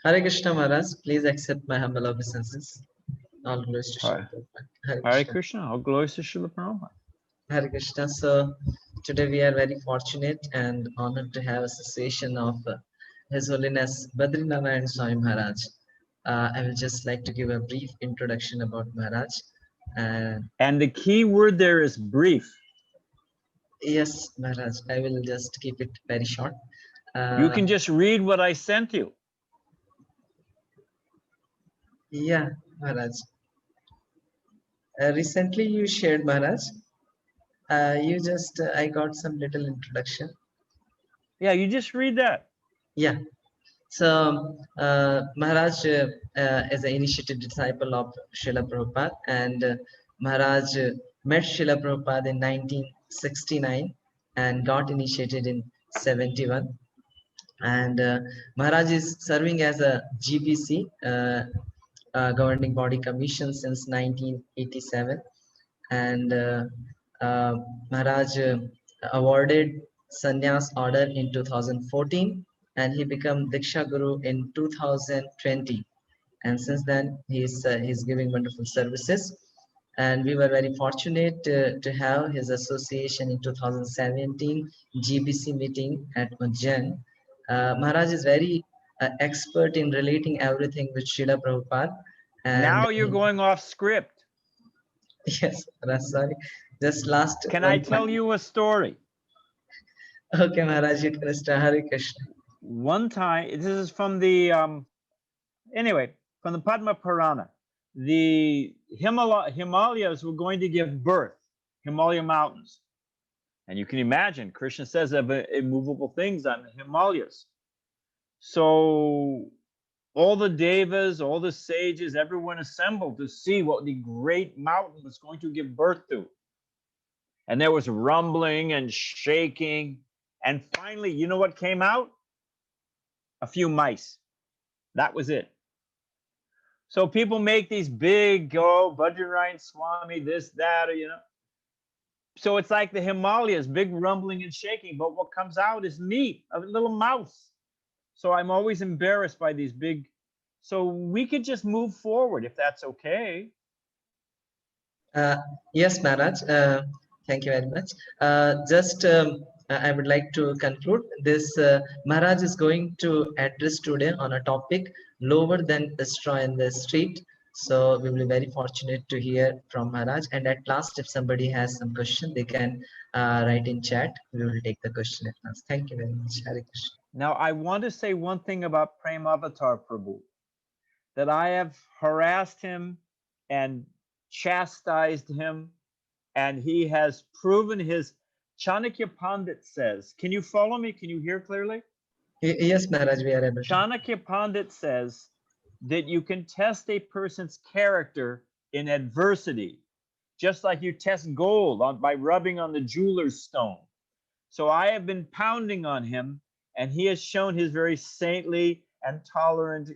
Hare Krishna Maharaj, please accept my humble obeisances. All glories to Srila Prabhupada. Hare Hare Krishna. Krishna, all glories to Srila Prabhupada. Hare Krishna. So today we are very fortunate and honored to have association of His Holiness Badrinarayana Swami Maharaj. I will just like to give a brief introduction about Maharaj. And the key word there is brief. Yes, Maharaj, I will just keep it very short. You can just read what I sent you. Yeah, Maharaj. Recently you shared, Maharaj. I got some little introduction. Yeah, you just read that. Yeah. So Maharaj is an initiated disciple of Srila Prabhupada, and Maharaj met Srila Prabhupada in 1969 and got initiated in 71. And Maharaj is serving as a GBC, governing body commission, since 1987. And Maharaj awarded sannyas order in 2014, and he became Diksha Guru in 2020. And since then, he's giving wonderful services. And we were very fortunate to have his association in 2017 GBC meeting at Ujjain. Maharaj is very expert in relating everything with Srila Prabhupada. And now you're going off script. Yes, sorry. Just last. Can I tell you a story? Okay, Maharaj, it was Hare Krishna. One time, this is from the anyway, from the Padma Purana. The Himalayas were going to give birth, Himalaya mountains. And you can imagine, Krishna says of immovable things on the Himalayas. So all the devas, all the sages, everyone assembled to see what the great mountain was going to give birth to. And there was rumbling and shaking. And finally, you know what came out? A few mice. That was it. So people make these big, Badrinarayana Swami, this, that, or, So it's like the Himalayas, big rumbling and shaking, but what comes out is meat, a little mouse. So I'm always embarrassed by these big. So we could just move forward if that's okay. Yes, Maharaj. Thank you very much. I would like to conclude this. Maharaj is going to address today on a topic lower than a straw in the street. So we will be very fortunate to hear from Maharaj. And at last, if somebody has some question, they can write in chat. We will take the question at last. Thank you very much. Hare Krishna. Now, I want to say one thing about Prem Avatar Prabhu, that I have harassed him and chastised him, and he has proven his. Chanakya Pandit says, can you follow me? Can you hear clearly? Yes, Maharaj, we are able to. Chanakya Pandit says that you can test a person's character in adversity, just like you test gold by rubbing on the jeweler's stone. So I have been pounding on him, and he has shown his very saintly and tolerant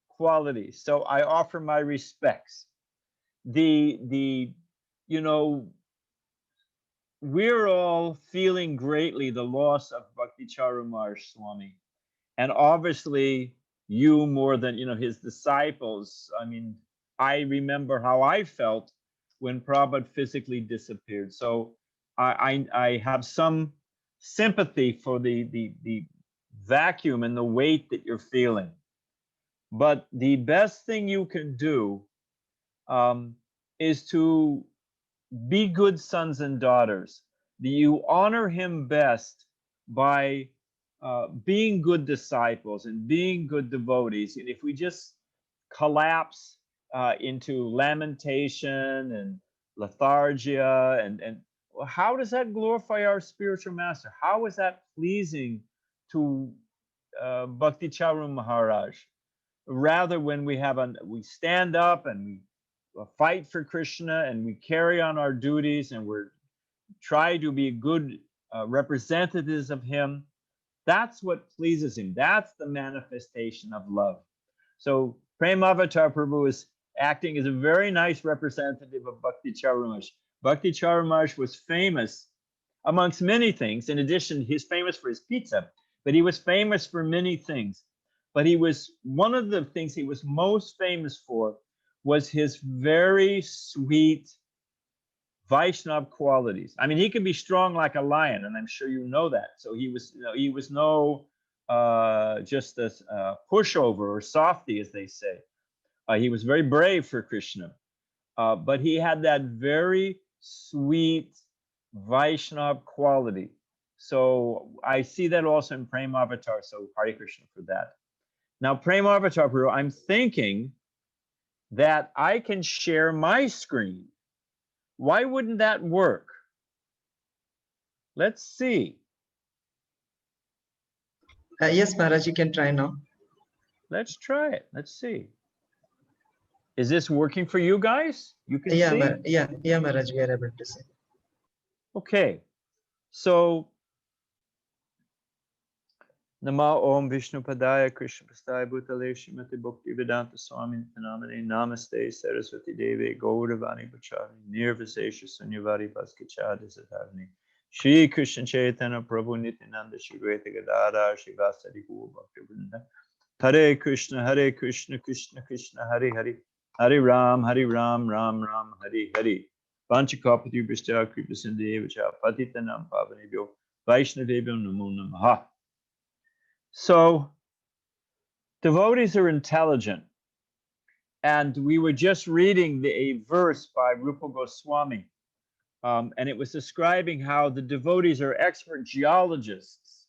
qualities. So I offer my respects. We're all feeling greatly the loss of Bhakti Charumar Swami. And obviously, you more than, his disciples. I mean, I remember how I felt when Prabhupada physically disappeared. So I have some sympathy for the vacuum and the weight that you're feeling. But the best thing you can do is to be good sons and daughters. You honor him best by being good disciples and being good devotees. And if we just collapse into lamentation and lethargia and how does that glorify our spiritual master? How is that pleasing to Bhakti Charu Maharaj? Rather, when we stand up and we fight for Krishna and we carry on our duties and we're try to be good representatives of him, that's what pleases him. That's the manifestation of love. So Premavatar Prabhu is acting as a very nice representative of Bhakti Charumash. Bhakti Charumash was famous amongst many things. In addition, he's famous for his pizza, but he was famous for many things. But he was, one of the things he was most famous for was his very sweet Vaishnav qualities. I mean, he can be strong like a lion, and I'm sure you know that. So he was, he was no just a pushover or softy, as they say. He was very brave for Krishna, but he had that very sweet Vaishnav quality. So I see that also in Prema Avatar. So Hare Krishna for that. Now, Prema Avatar, I'm thinking that I can share my screen. Why wouldn't that work? Let's see. Yes, Maharaj, you can try now. Let's try it. Let's see. Is this working for you guys? You can see? Yeah, Maharaj, we are able to see. Okay. So, Nama Om Vishnu Padaya Krishna Pastaya Bhutale Shrimati Bhakti Vedanta Swami Namane Namaste Saraswati Devi Gauravani Pachari Nirvasesha Sunyavari Baskachadi Satarni Shri Krishna Chaitanya Prabhu Nityananda Shri Veta Gadara Shivasari Gu Bhakti Vrinda Hare Krishna Krishna Krishna Hare Hare Hare Ram Ram Ram Hare Hare Panchakapati Vishta Kripa Sindhya Patitanam Pavanebhyo Vaishnavebhyo Namo Namaha. So devotees are intelligent, and we were just reading a verse by Rupa Goswami, and it was describing how the devotees are expert geologists.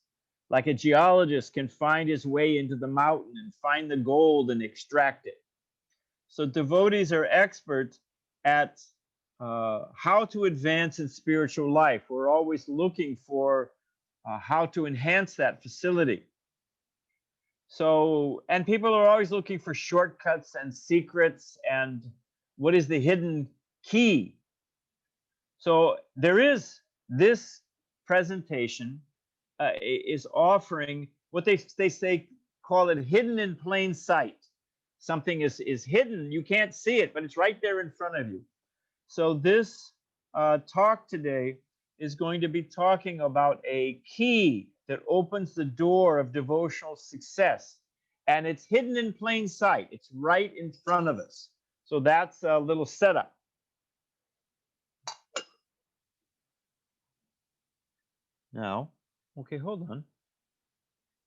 Like a geologist can find his way into the mountain and find the gold and extract it. So devotees are experts at how to advance in spiritual life. We're always looking for how to enhance that facility. So, and people are always looking for shortcuts and secrets and what is the hidden key. So there is this presentation is offering what they say, call it hidden in plain sight. Something is hidden, you can't see it, but it's right there in front of you. So this talk today is going to be talking about a key that opens the door of devotional success. And it's hidden in plain sight. It's right in front of us. So that's a little setup. Now, okay, hold on.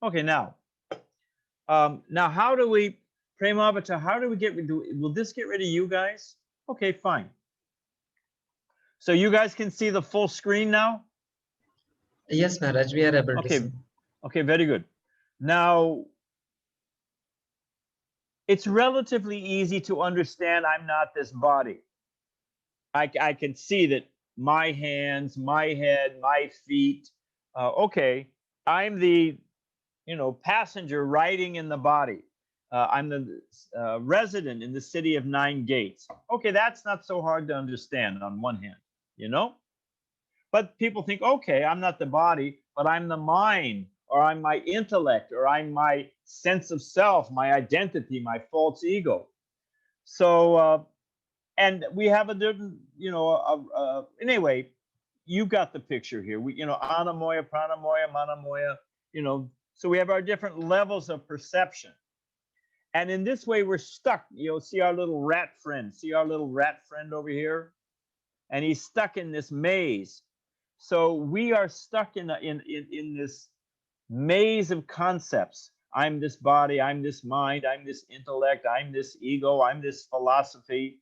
Okay, now how do we, Premavata, how do we get rid of, will this get rid of you guys? Okay, fine. So you guys can see the full screen now? Yes, Maharaj, we are able to see. Okay, very good. Now, it's relatively easy to understand I'm not this body. I can see that my hands, my head, my feet, okay, I'm the, passenger riding in the body. I'm the resident in the city of 9 gates. Okay, that's not so hard to understand on one hand, But people think, okay, I'm not the body, but I'm the mind, or I'm my intellect, or I'm my sense of self, my identity, my false ego. So, and we have a different, anyway, you got the picture here. We, anamoya, pranamoya, manamoya, so we have our different levels of perception. And in this way, we're stuck. See our little rat friend. See our little rat friend over here? And he's stuck in this maze. So we are stuck in this maze of concepts. I'm this body, I'm this mind, I'm this intellect, I'm this ego, I'm this philosophy.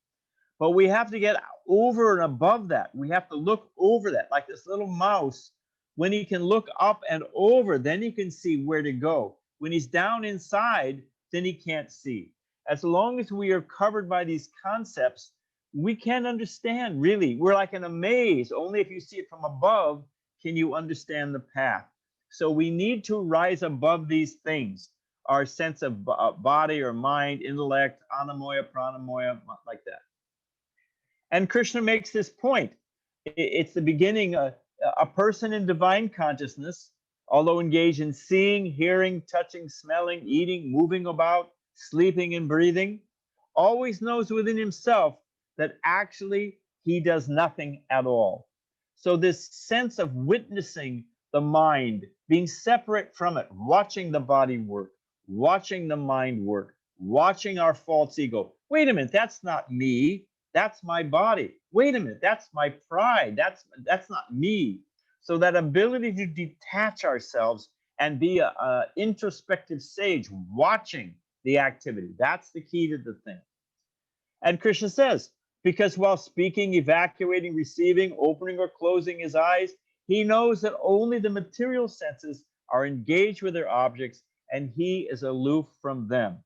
But we have to get over and above that. We have to look over that, like this little mouse. When he can look up and over, then he can see where to go. When he's down inside, then he can't see. As long as we are covered by these concepts, we can't understand, really. We're like in a maze. Only if you see it from above can you understand the path. So we need to rise above these things, our sense of body or mind, intellect, anamoya, pranamoya, like that. And Krishna makes this point. It's the beginning. A person in divine consciousness, although engaged in seeing, hearing, touching, smelling, eating, moving about, sleeping, and breathing, always knows within himself that actually he does nothing at all. So this sense of witnessing the mind, being separate from it, watching the body work, watching the mind work, watching our false ego. Wait a minute, that's not me. That's my body. Wait a minute, that's my pride. That's not me. So that ability to detach ourselves and be a introspective sage, watching the activity. That's the key to the thing. And Krishna says, because while speaking, evacuating, receiving, opening or closing his eyes, he knows that only the material senses are engaged with their objects and he is aloof from them.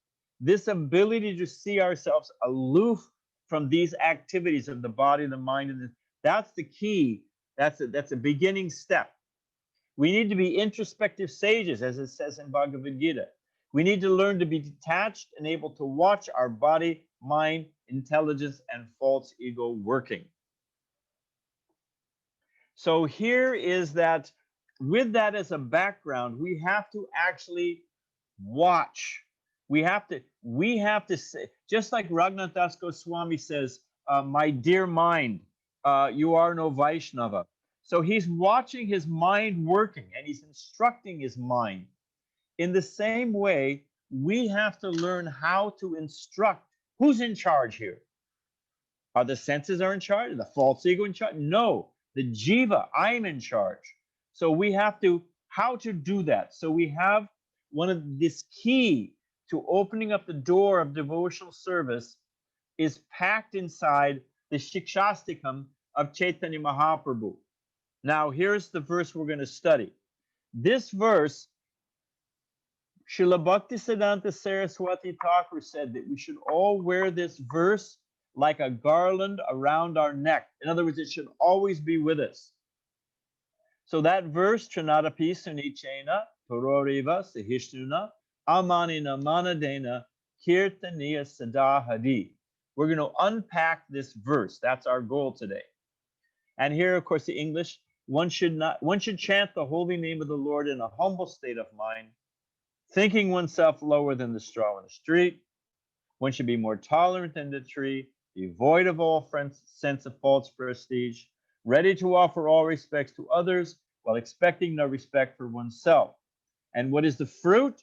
This ability to see ourselves aloof from these activities of the body, the mind, and that's the key. That's a beginning step. We need to be introspective sages, as it says in Bhagavad Gita. We need to learn to be detached and able to watch our body, mind, intelligence, and false ego working. So here is that, with that as a background, we have to actually watch. We have to say, just like Raghunath Das Goswami says, my dear mind, you are no Vaishnava. So he's watching his mind working and he's instructing his mind. In the same way, we have to learn how to instruct. Who's in charge here? Are the senses are in charge? Are the false ego in charge? No, the jiva, I'm in charge. So we have to, how to do that? So we have one of this key to opening up the door of devotional service is packed inside the Shikshastikam of Chaitanya Mahaprabhu. Now, here's the verse we're going to study. This verse, Srila Bhaktisiddhanta Saraswati Thakur said that we should all wear this verse like a garland around our neck. In other words, it should always be with us. So that verse, Trinadapi Sunichena, Tororiva Sahishnuna, Amanina Manadena, Kirtaniya Sadahadi. We're going to unpack this verse. That's our goal today. And here, of course, the English, one should chant the holy name of the Lord in a humble state of mind, thinking oneself lower than the straw in the street. One should be more tolerant than the tree, devoid of all sense of false prestige, ready to offer all respects to others while expecting no respect for oneself. And what is the fruit?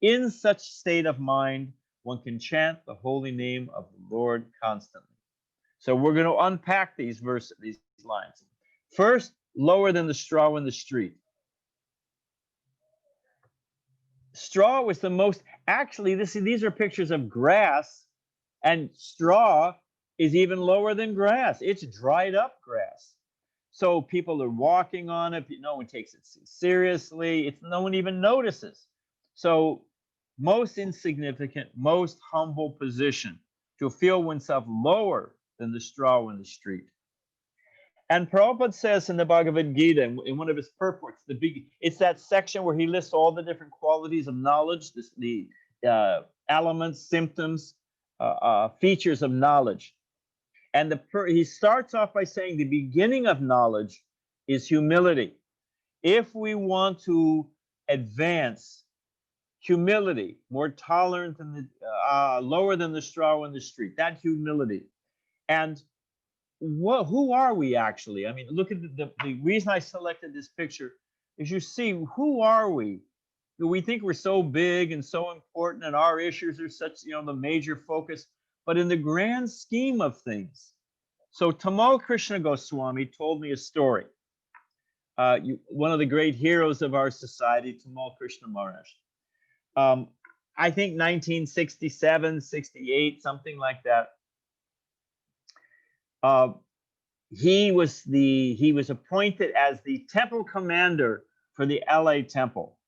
In such state of mind, one can chant the holy name of the Lord constantly. So we're going to unpack these verses, these lines. First, lower than the straw in the street. Straw was the most, actually, these are pictures of grass, and straw is even lower than grass. It's dried up grass. So people are walking on it. No one takes it seriously. No one even notices. So most insignificant, most humble position, to feel oneself lower than the straw in the street. And Prabhupada says in the Bhagavad Gita, in one of his purports, it's that section where he lists all the different qualities of knowledge, the elements, symptoms, features of knowledge. And he starts off by saying the beginning of knowledge is humility. If we want to advance, humility, more tolerant than the lower than the straw in the street, that humility. And who are we actually? I mean, look at the reason I selected this picture is you see, who are we? We think we're so big and so important and our issues are such, the major focus, but in the grand scheme of things. So Tamal Krishna Goswami told me a story. One of the great heroes of our society, Tamal Krishna Maharaj. I think 1967, 68, something like that. He was appointed as the temple commander for the LA temple.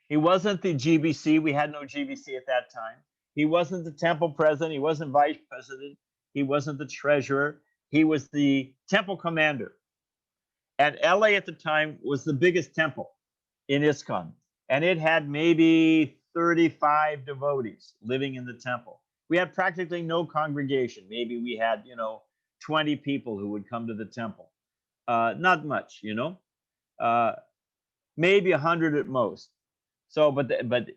He wasn't the GBC. We had no GBC at that time. He wasn't the temple president. He wasn't vice president. He wasn't the treasurer. He was the temple commander. And LA at the time was the biggest temple in ISKCON. And it had maybe 35 devotees living in the temple. We had practically no congregation. Maybe we had, 20 people who would come to the temple. Not much, maybe 100 at most. So,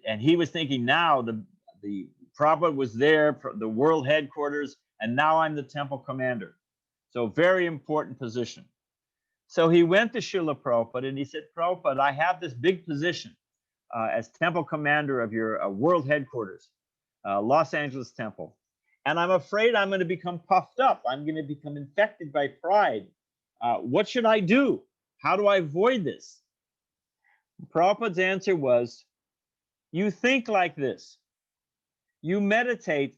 and he was thinking now the Prabhupada was there, the world headquarters, and now I'm the temple commander. So very important position. So he went to Srila Prabhupada and he said, Prabhupada, I have this big position as temple commander of your world headquarters, Los Angeles temple. And I'm afraid I'm going to become puffed up. I'm going to become infected by pride. What should I do? How do I avoid this? Prabhupada's answer was, you think like this. You meditate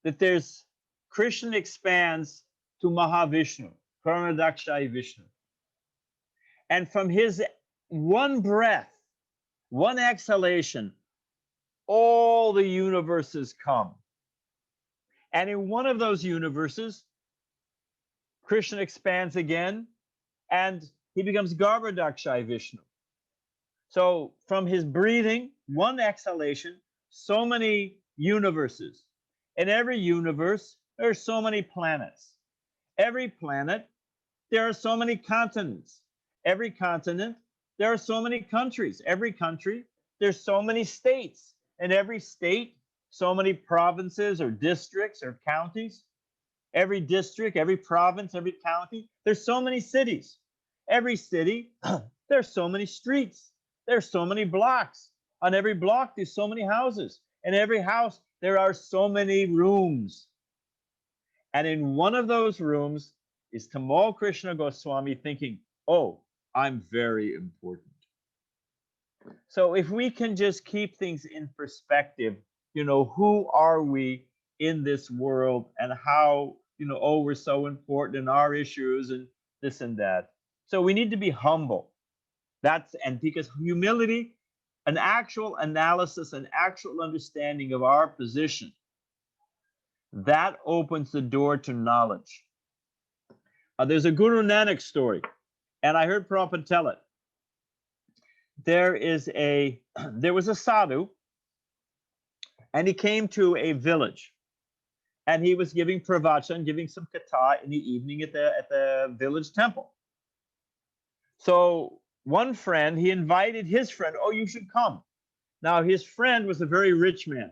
that there's Krishna expands to Mahavishnu, Karmadakshai Vishnu. And from his one breath, one exhalation, all the universes come. And in one of those universes, Krishna expands again, and he becomes Garbhodakshai Vishnu. So from his breathing, one exhalation, so many universes. In every universe, there are so many planets. Every planet, there are so many continents. Every continent, there are so many countries. Every country, there's so many states. In every state, so many provinces or districts or counties. Every district, every province, every county, there's so many cities. Every city, there's so many streets. There's so many blocks. On every block, there's so many houses. In every house, there are so many rooms. And in one of those rooms is Tamal Krishna Goswami thinking, oh, I'm very important. So if we can just keep things in perspective, who are we in this world and how, oh, we're so important in our issues and this and that. So we need to be humble. And because humility, an actual analysis, an actual understanding of our position, that opens the door to knowledge. There's a Guru Nanak story, and I heard Prabhupada tell it. There was a sadhu, and he came to a village, and he was giving pravachan, giving some katha in the evening at the village temple. So one friend, he invited his friend, oh, you should come. Now his friend was a very rich man,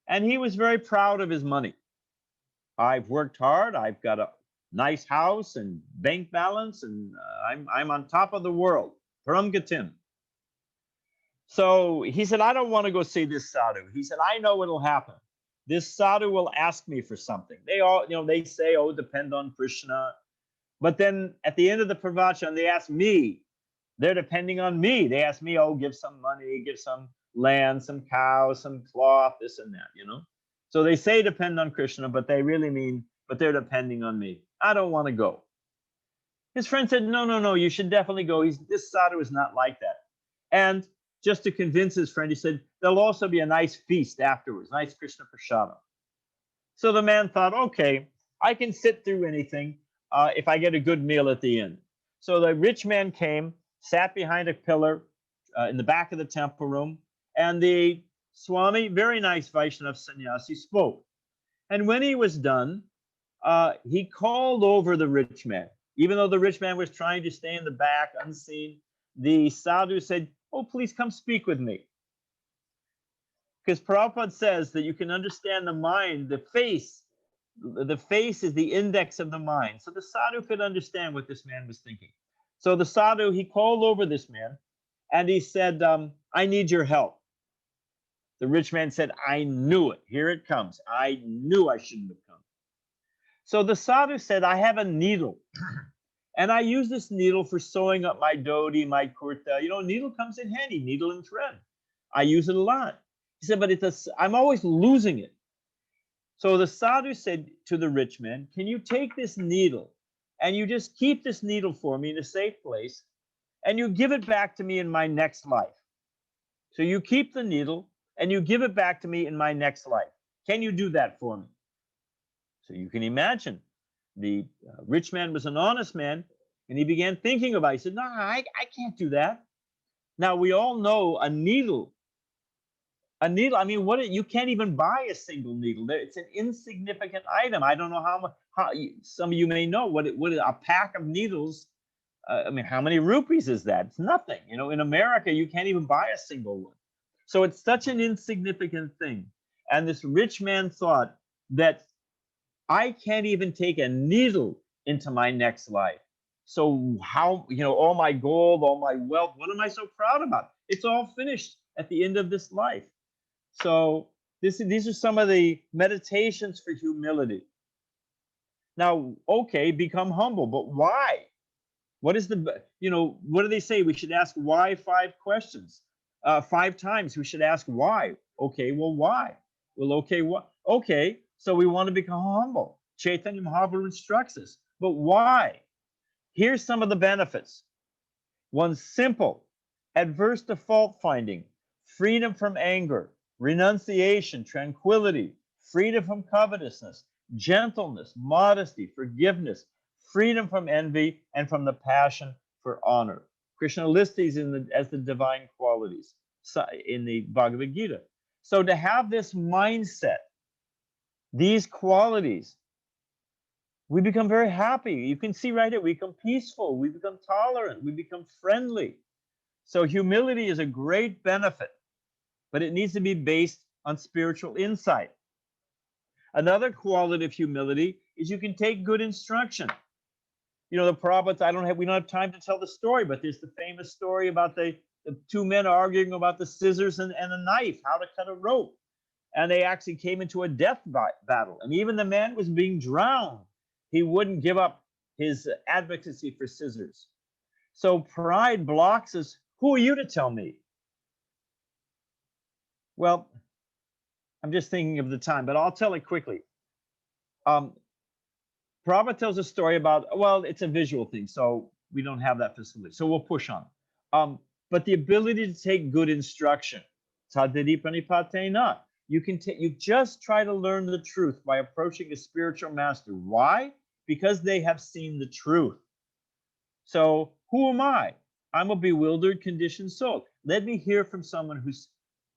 and he was very proud of his money. I've worked hard. I've got a nice house and bank balance, and I'm on top of the world. Param Gatim. So he said, I don't want to go see this sadhu. He said, I know what'll happen. This sadhu will ask me for something. They all, they say, oh, depend on Krishna. But then at the end of the pravachan, they ask me. They're depending on me. They ask me, oh, give some money, give some land, some cows, some cloth, this and that, So they say depend on Krishna, but they really mean, but they're depending on me. I don't want to go. His friend said, no, you should definitely go. This sadhu is not like that. And just to convince his friend, he said, there'll also be a nice feast afterwards, nice Krishna Prashadam. So the man thought, okay, I can sit through anything if I get a good meal at the end. So the rich man came, sat behind a pillar in the back of the temple room, and the Swami, very nice Vaishnava sannyasi, spoke. And when he was done, he called over the rich man. Even though the rich man was trying to stay in the back, unseen, the sadhu said, oh, please come speak with me. Because Prabhupada says that you can understand the mind, the face is the index of the mind. So the sadhu could understand what this man was thinking. So the sadhu, he called over this man and he said, I need your help. The rich man said, I knew it. Here it comes. I knew I shouldn't have come. So the sadhu said, I have a needle. And I use this needle for sewing up my dhoti, my kurta. Needle comes in handy, needle and thread. I use it a lot. He said, but I'm always losing it. So the sadhu said to the rich man, can you take this needle and you just keep this needle for me in a safe place and you give it back to me in my next life? So you keep the needle and you give it back to me in my next life. Can you do that for me? So you can imagine the rich man was an honest man, and he began thinking about it. He said, no, I can't do that. Now, we all know a needle. A needle, I mean, you can't even buy a single needle. It's an insignificant item. I don't know how much, some of you may know what a pack of needles, I mean, how many rupees is that? It's nothing. You know, in America, you can't even buy a single one. So it's such an insignificant thing. And this rich man thought that I can't even take a needle into my next life. So how, you know, all my gold, all my wealth, what am I so proud about? It's all finished at the end of this life. So these are some of the meditations for humility. Now, okay, become humble, but why? What is the, you know, what do they say? We should ask why 5 questions. 5 times we should ask why. Okay, well, why? Well, okay, what? Okay, so we want to become humble. Chaitanya Mahaprabhu instructs us, but why? Here's some of the benefits. One, simple, adverse to fault finding, freedom from anger, renunciation, tranquility, freedom from covetousness, gentleness, modesty, forgiveness, freedom from envy, and from the passion for honor. Krishna lists these as the divine qualities in the Bhagavad Gita. So to have this mindset, these qualities, we become very happy. You can see right here, we become peaceful, we become tolerant, we become friendly. So humility is a great benefit, but it needs to be based on spiritual insight. Another quality of humility is you can take good instruction. You know, the Prabhupada, we don't have time to tell the story, but there's the famous story about the 2 men arguing about the scissors and a knife, how to cut a rope. And they actually came into a death battle. And even the man was being drowned. He wouldn't give up his advocacy for scissors. So pride blocks us. Who are you to tell me? Well, I'm just thinking of the time, but I'll tell it quickly. Prabhupada tells a story about, well, it's a visual thing, so we don't have that facility. So we'll push on. But the ability to take good instruction, tadidi pranipatena, you just try to learn the truth by approaching a spiritual master. Why? Because they have seen the truth. So who am I? I'm a bewildered, conditioned soul. Let me hear from someone who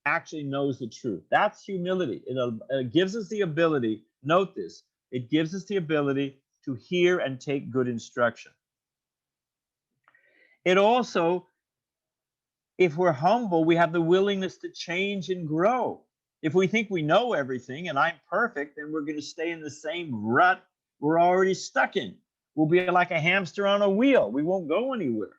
actually knows the truth. That's humility. It gives us the ability, note this, it gives us the ability to hear and take good instruction. It also, if we're humble, we have the willingness to change and grow. If we think we know everything and I'm perfect, then we're going to stay in the same rut we're already stuck in. We'll be like a hamster on a wheel. We won't go anywhere.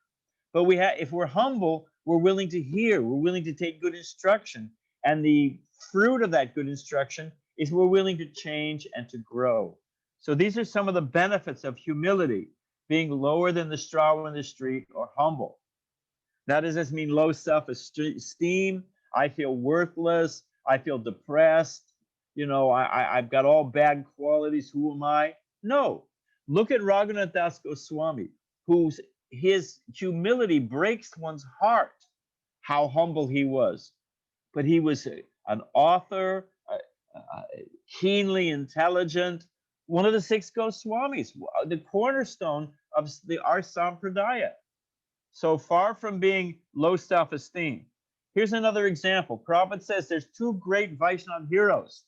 But if we're humble, we're willing to hear, we're willing to take good instruction. And the fruit of that good instruction is we're willing to change and to grow. So these are some of the benefits of humility, being lower than the straw in the street or humble. Now, does this mean low self-esteem? I feel worthless. I feel depressed. You know, I've got all bad qualities. Who am I? No. Look at Raghunath Das Goswami, his humility breaks one's heart, how humble he was. But he was an author, keenly intelligent, one of the 6 Goswamis, the cornerstone of our Sampradaya. So far from being low self-esteem. Here's another example. Prabhupada says there's 2 great Vaishnava heroes.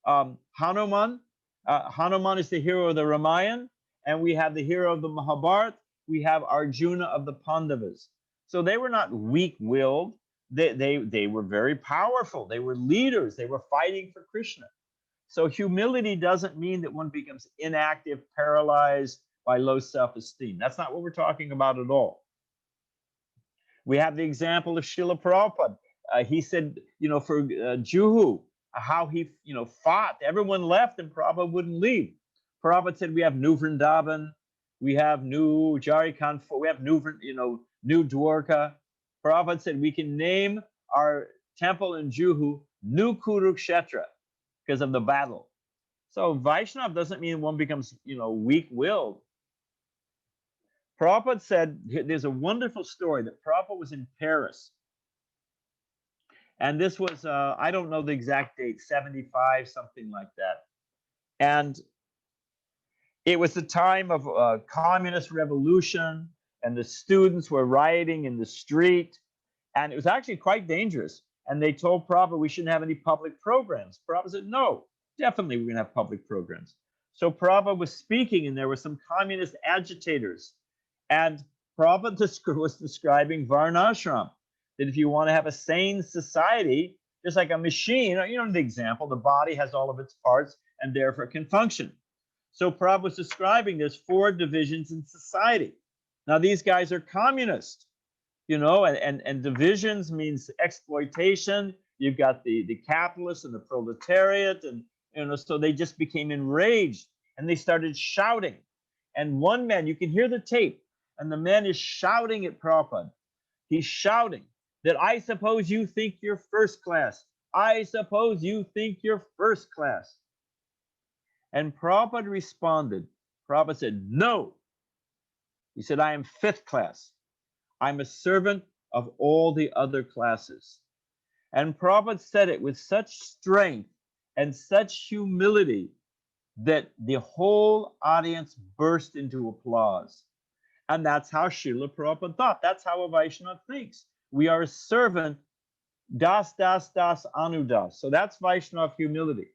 Hanuman. Hanuman is the hero of the Ramayana, and we have the hero of the Mahabharata. We have Arjuna of the Pandavas. So they were not weak-willed. They were very powerful. They were leaders. They were fighting for Krishna. So humility doesn't mean that one becomes inactive, paralyzed by low self-esteem. That's not what we're talking about at all. We have the example of Srila Prabhupada. He said, you know, for Juhu, how he, you know, fought. Everyone left and Prabhupada wouldn't leave. Prabhupada said, we have New Vrindavan, we have New Jarikhand, we have New, you know, New Dwarka. Prabhupada said, we can name our temple in Juhu New Kurukshetra because of the battle. So Vaishnava doesn't mean one becomes, you know, weak-willed. Prabhupada said, there's a wonderful story that Prabhupada was in Paris. And this was, I don't know the exact date, 75, something like that. And It was the time of communist revolution, and the students were rioting in the street, and it was actually quite dangerous. And they told Prabhupada we shouldn't have any public programs. Prabhupada said, no, definitely we're going to have public programs. So Prabhupada was speaking, and there were some communist agitators. And Prabhupada was describing Varnashram, that if you want to have a sane society, just like a machine, you know the example, the body has all of its parts and therefore can function. So Prabhupada was describing there's 4 divisions in society. Now these guys are communist, you know, and divisions means exploitation. You've got the capitalists and the proletariat, and you know, so they just became enraged and they started shouting. And one man, you can hear the tape, and the man is shouting at Prabhupada. He's shouting that I suppose you think you're first class. I suppose you think you're first class. And Prabhupada responded. Prabhupada said, no. He said, I am 5th class. I'm a servant of all the other classes. And Prabhupada said it with such strength and such humility that the whole audience burst into applause. And that's how Srila Prabhupada thought. That's how a Vaishnava thinks. We are a servant, das, das, das, anudas. So that's Vaishnava humility.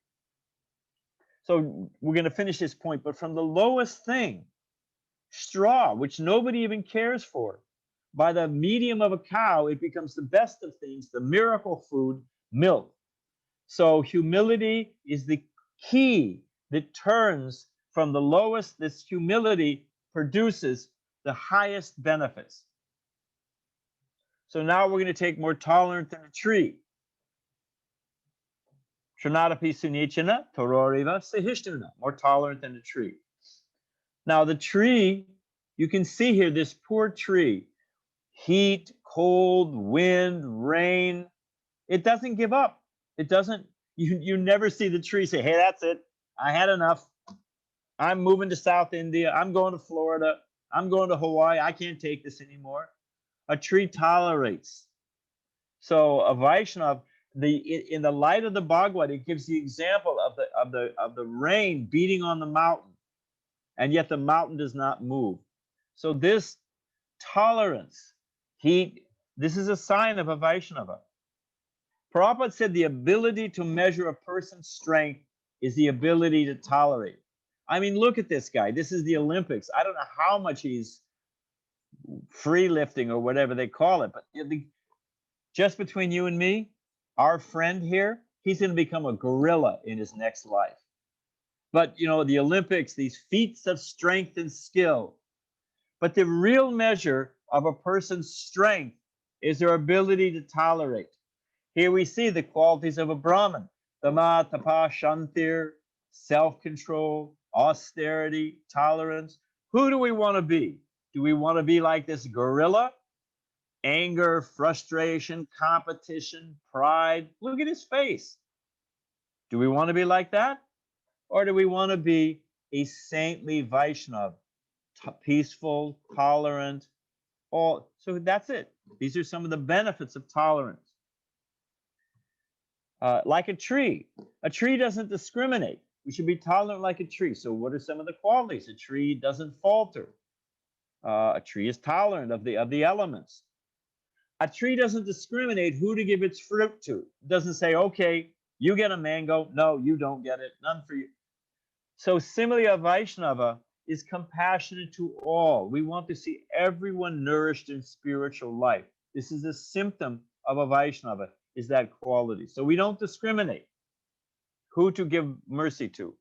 So we're going to finish this point, but from the lowest thing, straw, which nobody even cares for, by the medium of a cow, it becomes the best of things, the miracle food, milk. So humility is the key that turns from the lowest, this humility produces the highest benefits. So now we're going to take more tolerant than a tree. Trinadapi sunichana, tororiva sahishtuna, more tolerant than a tree. Now the tree, you can see here, this poor tree, heat, cold, wind, rain, it doesn't give up. It doesn't, you never see the tree say, hey, that's it. I had enough. I'm moving to South India. I'm going to Florida. I'm going to Hawaii. I can't take this anymore. A tree tolerates. So a Vaishnava, in the light of the Bhagavad, it gives the example of the rain beating on the mountain, and yet the mountain does not move. So this tolerance, this is a sign of a Vaishnava. Prabhupada said the ability to measure a person's strength is the ability to tolerate. I mean, look at this guy. This is the Olympics. I don't know how much he's free lifting or whatever they call it, but just between you and me, our friend here, he's going to become a gorilla in his next life. But, you know, the Olympics, these feats of strength and skill. But the real measure of a person's strength is their ability to tolerate. Here we see the qualities of a Brahmin. Dhamma, tapa, shantir, self-control, austerity, tolerance. Who do we want to be? Do we want to be like this gorilla? Anger, frustration, competition, pride. Look at his face. Do we want to be like that? Or do we want to be a saintly Vaishnava, peaceful, tolerant? So that's it. These are some of the benefits of tolerance. Like a tree doesn't discriminate. We should be tolerant like a tree. So what are some of the qualities? A tree doesn't falter. A tree is tolerant of the elements. A tree doesn't discriminate who to give its fruit to. It doesn't say, okay, you get a mango. No, you don't get it. None for you. So similarly, a Vaishnava is compassionate to all. We want to see everyone nourished in spiritual life. This is a symptom of a Vaishnava, is that quality. So we don't discriminate who to give mercy to.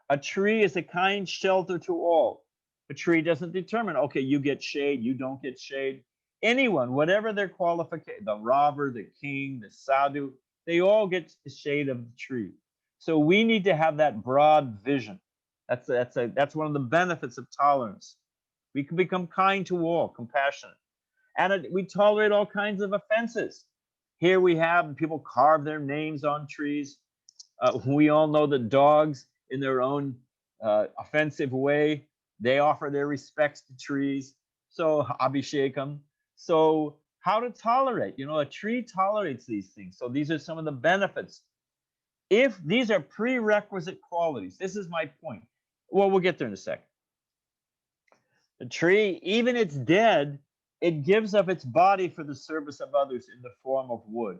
A tree is a kind shelter to all. A tree doesn't determine, okay, you get shade, you don't get shade. Anyone, whatever their qualification, the robber, the king, the sadhu, they all get the shade of the tree. So we need to have that broad vision. That's one of the benefits of tolerance. We can become kind to all, compassionate. And we tolerate all kinds of offenses. Here we have people carve their names on trees. We all know the dogs, in their own offensive way, they offer their respects to trees. So abhishekam. So how to tolerate? You know, a tree tolerates these things. So these are some of the benefits. If these are prerequisite qualities, this is my point. Well, we'll get there in a second. The tree, even it's dead, it gives up its body for the service of others in the form of wood.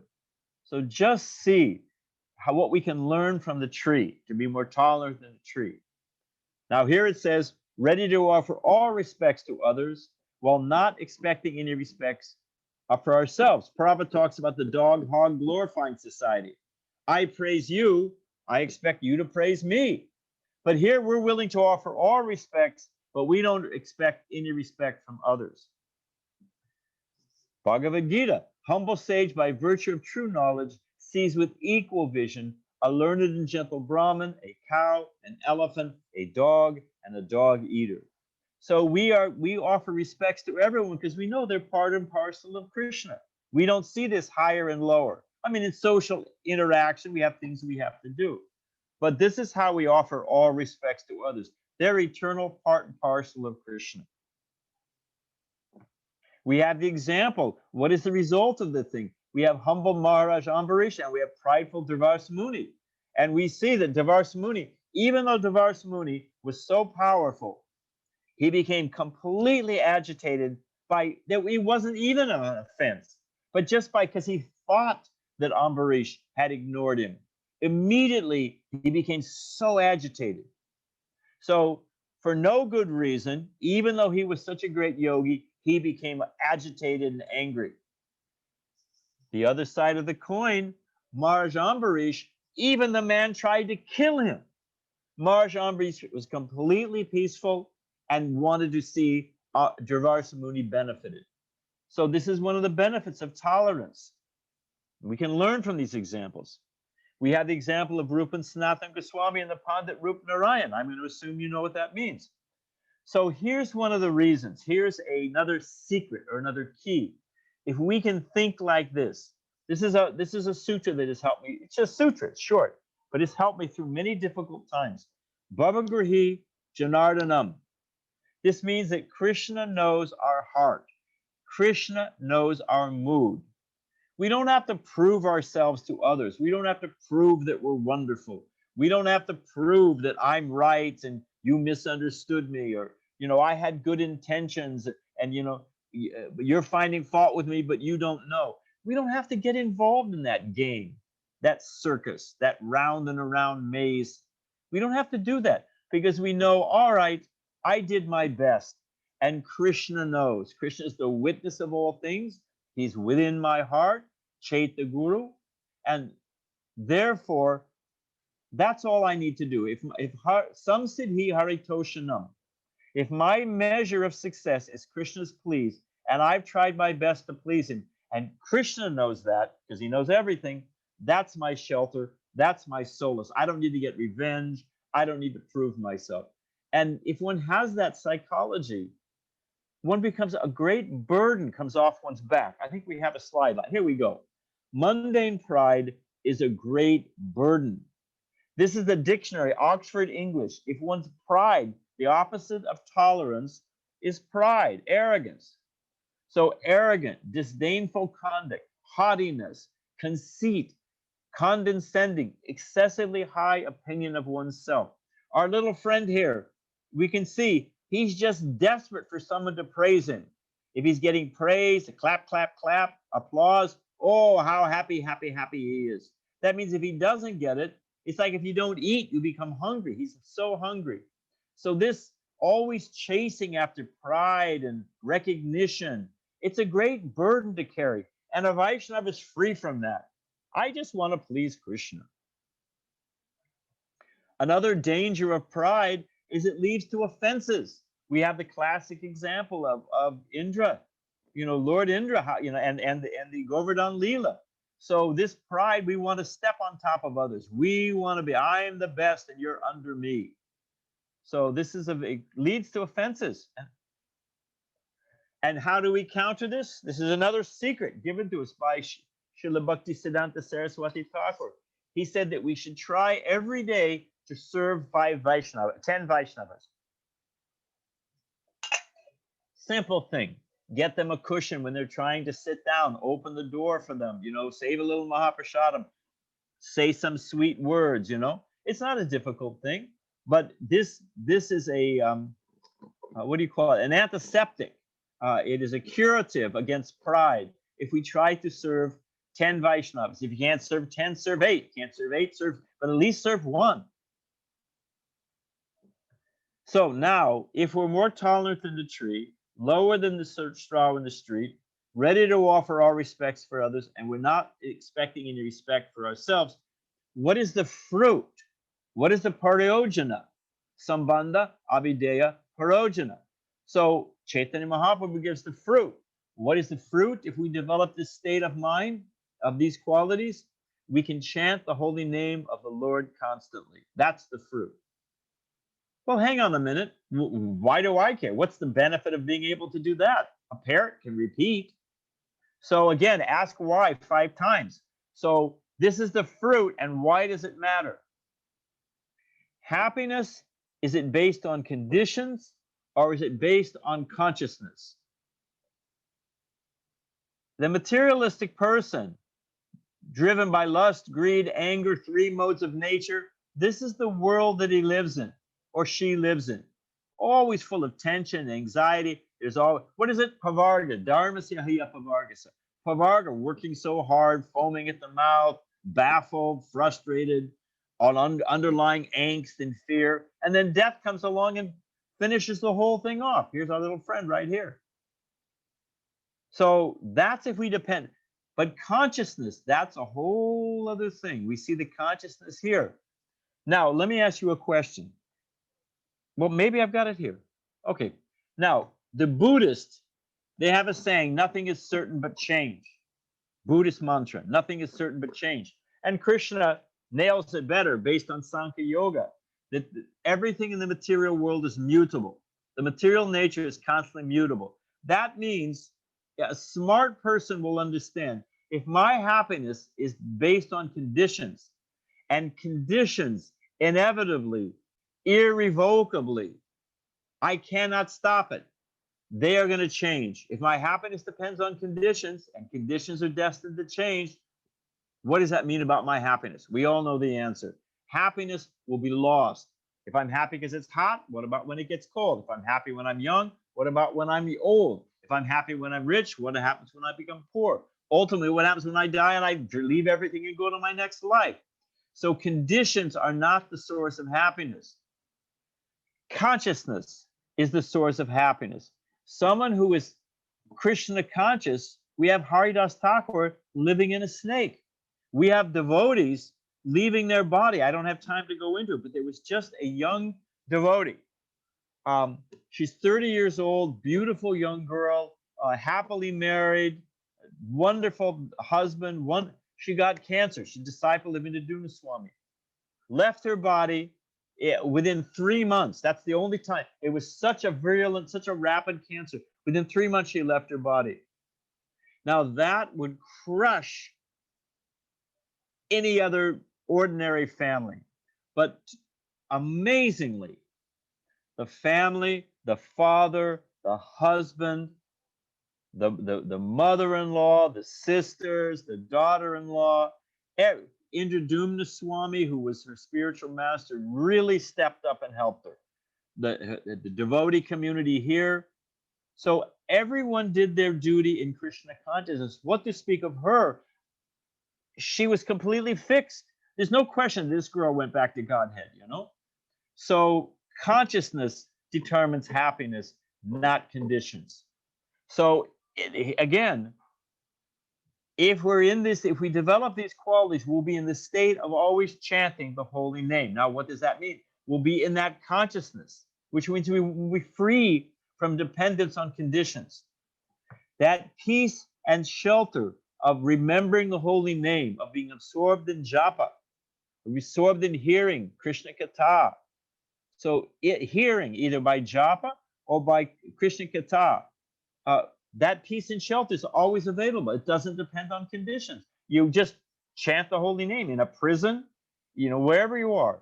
So just see what we can learn from the tree to be more tolerant than the tree. Now here it says, ready to offer all respects to others while not expecting any respects for ourselves. Prabhupada talks about the dog hog glorifying society. I praise you, I expect you to praise me. But here we're willing to offer all respects, but we don't expect any respect from others. Bhagavad Gita, humble sage by virtue of true knowledge sees with equal vision a learned and gentle Brahmin, a cow, an elephant, a dog, and a dog eater. So we offer respects to everyone because we know they're part and parcel of Krishna. We don't see this higher and lower. I mean, in social interaction, we have things we have to do. But this is how we offer all respects to others. They're eternal part and parcel of Krishna. We have the example. What is the result of the thing? We have humble Maharaj Ambarish and we have prideful Devarsa Muni. And we see that Devarsa Muni, even though Devarsa Muni was so powerful, he became completely agitated by that. It wasn't even an offense, but just because he thought that Ambarish had ignored him. Immediately, he became so agitated. So, for no good reason, even though he was such a great yogi, he became agitated and angry. The other side of the coin, Maharaj Ambarish, even the man tried to kill him. Maharaj Ambarish was completely peaceful and wanted to see Devarsa Muni benefited. So this is one of the benefits of tolerance. We can learn from these examples. We have the example of Rupa and Sanatana Goswami and the Pandit Rupa Narayan. I'm going to assume you know what that means. So here's one of the reasons. Here's another secret or another key. If we can think like this is a sutra that has helped me. It's just sutra, it's short, but it's helped me through many difficult times. Bhavagrahi Janardanam. This means that Krishna knows our heart. Krishna knows our mood. We don't have to prove ourselves to others. We don't have to prove that we're wonderful. We don't have to prove that I'm right and you misunderstood me, or, I had good intentions and, you're finding fault with me, but you don't know. We don't have to get involved in that game, that circus, that round and around maze. We don't have to do that because we know, all right, I did my best. And Krishna knows. Krishna is the witness of all things. He's within my heart, Chaita Guru. And therefore, that's all I need to do. If samsiddhi haritoshanam, if my measure of success is Krishna's please, and I've tried my best to please him, and Krishna knows that because he knows everything, that's my shelter, that's my solace. I don't need to get revenge. I don't need to prove myself. And if one has that psychology, one becomes a great burden comes off one's back. I think we have a slide. Here we go. Mundane pride is a great burden. This is the dictionary, Oxford English. If one's pride, the opposite of tolerance is pride, arrogance. So arrogant, disdainful conduct, haughtiness, conceit, condescending, excessively high opinion of oneself. Our little friend here, we can see he's just desperate for someone to praise him. If he's getting praise, clap, clap, clap, applause, oh, how happy, happy, happy he is. That means if he doesn't get it, it's like if you don't eat, you become hungry. He's so hungry. So this always chasing after pride and recognition, it's a great burden to carry. And a Vaishnava is free from that. I just want to please Krishna. Another danger of pride is it leads to offenses. We have the classic example of Indra, Lord Indra, and the Govardhan Leela. So this pride, we want to step on top of others. We want to be, I am the best and you're under me. So this it leads to offenses. And how do we counter this? This is another secret given to us by Srila Bhaktisiddhanta Saraswati Thakur. He said that we should try every day to serve 10 Vaishnavas. Simple thing. Get them a cushion when they're trying to sit down. Open the door for them. Save a little Mahaprasadam. Say some sweet words. It's not a difficult thing. But this is a what do you call it? An antiseptic. It is a curative against pride. If we try to serve 10 Vaishnavas, if you can't serve 10, serve 8. Can't serve 8, serve, but at least serve 1. So now, if we're more tolerant than the tree, lower than the straw in the street, ready to offer our respects for others, and we're not expecting any respect for ourselves, what is the fruit? What is the parayojana? Sambandha, avideya, parayojana. So Chaitanya Mahaprabhu gives the fruit. What is the fruit? If we develop this state of mind, of these qualities, we can chant the holy name of the Lord constantly. That's the fruit. Well, hang on a minute. Why do I care? What's the benefit of being able to do that? A parrot can repeat. So again, ask why 5 times. So this is the fruit, and why does it matter? Happiness, is it based on conditions, or is it based on consciousness? The materialistic person, driven by lust, greed, anger, 3 modes of nature, this is the world that he lives in, or she lives in. Always full of tension, anxiety. There's all, what is it? Pavarga, dharmasya hiya pavargasa. Pavarga, working so hard, foaming at the mouth, baffled, frustrated, on underlying angst and fear. And then death comes along and finishes the whole thing off. Here's our little friend right here. So that's if we depend. But consciousness, that's a whole other thing. We see the consciousness here. Now, let me ask you a question. Well, maybe I've got it here. Okay. Now, the Buddhists, they have a saying, nothing is certain but change. Buddhist mantra, nothing is certain but change. And Krishna nails it better based on Sankhya Yoga, that everything in the material world is mutable. The material nature is constantly mutable. That means a smart person will understand, if my happiness is based on conditions, and conditions inevitably, irrevocably, I cannot stop it. They are going to change. If my happiness depends on conditions, and conditions are destined to change, what does that mean about my happiness? We all know the answer. Happiness will be lost. If I'm happy because it's hot, what about when it gets cold? If I'm happy when I'm young, what about when I'm old? If I'm happy when I'm rich, what happens when I become poor? Ultimately, what happens when I die and I leave everything and go to my next life? So conditions are not the source of happiness. Consciousness is the source of happiness. Someone who is Krishna conscious, we have Haridas Thakur living in a snake. We have devotees leaving their body. I don't have time to go into it, but there was just a young devotee. She's 30 years old, beautiful young girl, happily married, wonderful husband. She got cancer. She discipled Badrinarayana Swami. Left her body within 3 months. That's the only time. It was such a virulent, such a rapid cancer. Within 3 months, she left her body. Now that would crush any other ordinary family. But amazingly, the family, the father, the husband, the mother-in-law, the sisters, the daughter-in-law, Badrinarayana Swami, who was her spiritual master, really stepped up and helped her. The devotee community here. So everyone did their duty in Krishna consciousness. What to speak of her? She was completely fixed. There's no question this girl went back to Godhead, you know? So consciousness determines happiness, not conditions. So again, if we're in this, if we develop these qualities, we'll be in the state of always chanting the holy name. Now, what does that mean? We'll be in that consciousness, which means we will be free from dependence on conditions. That peace and shelter of remembering the holy name, of being absorbed in japa, absorbed in hearing Krishna Katha. So hearing either by japa or by Krishna Katha, that peace and shelter is always available. It doesn't depend on conditions. You just chant the holy name in a prison, you know, wherever you are.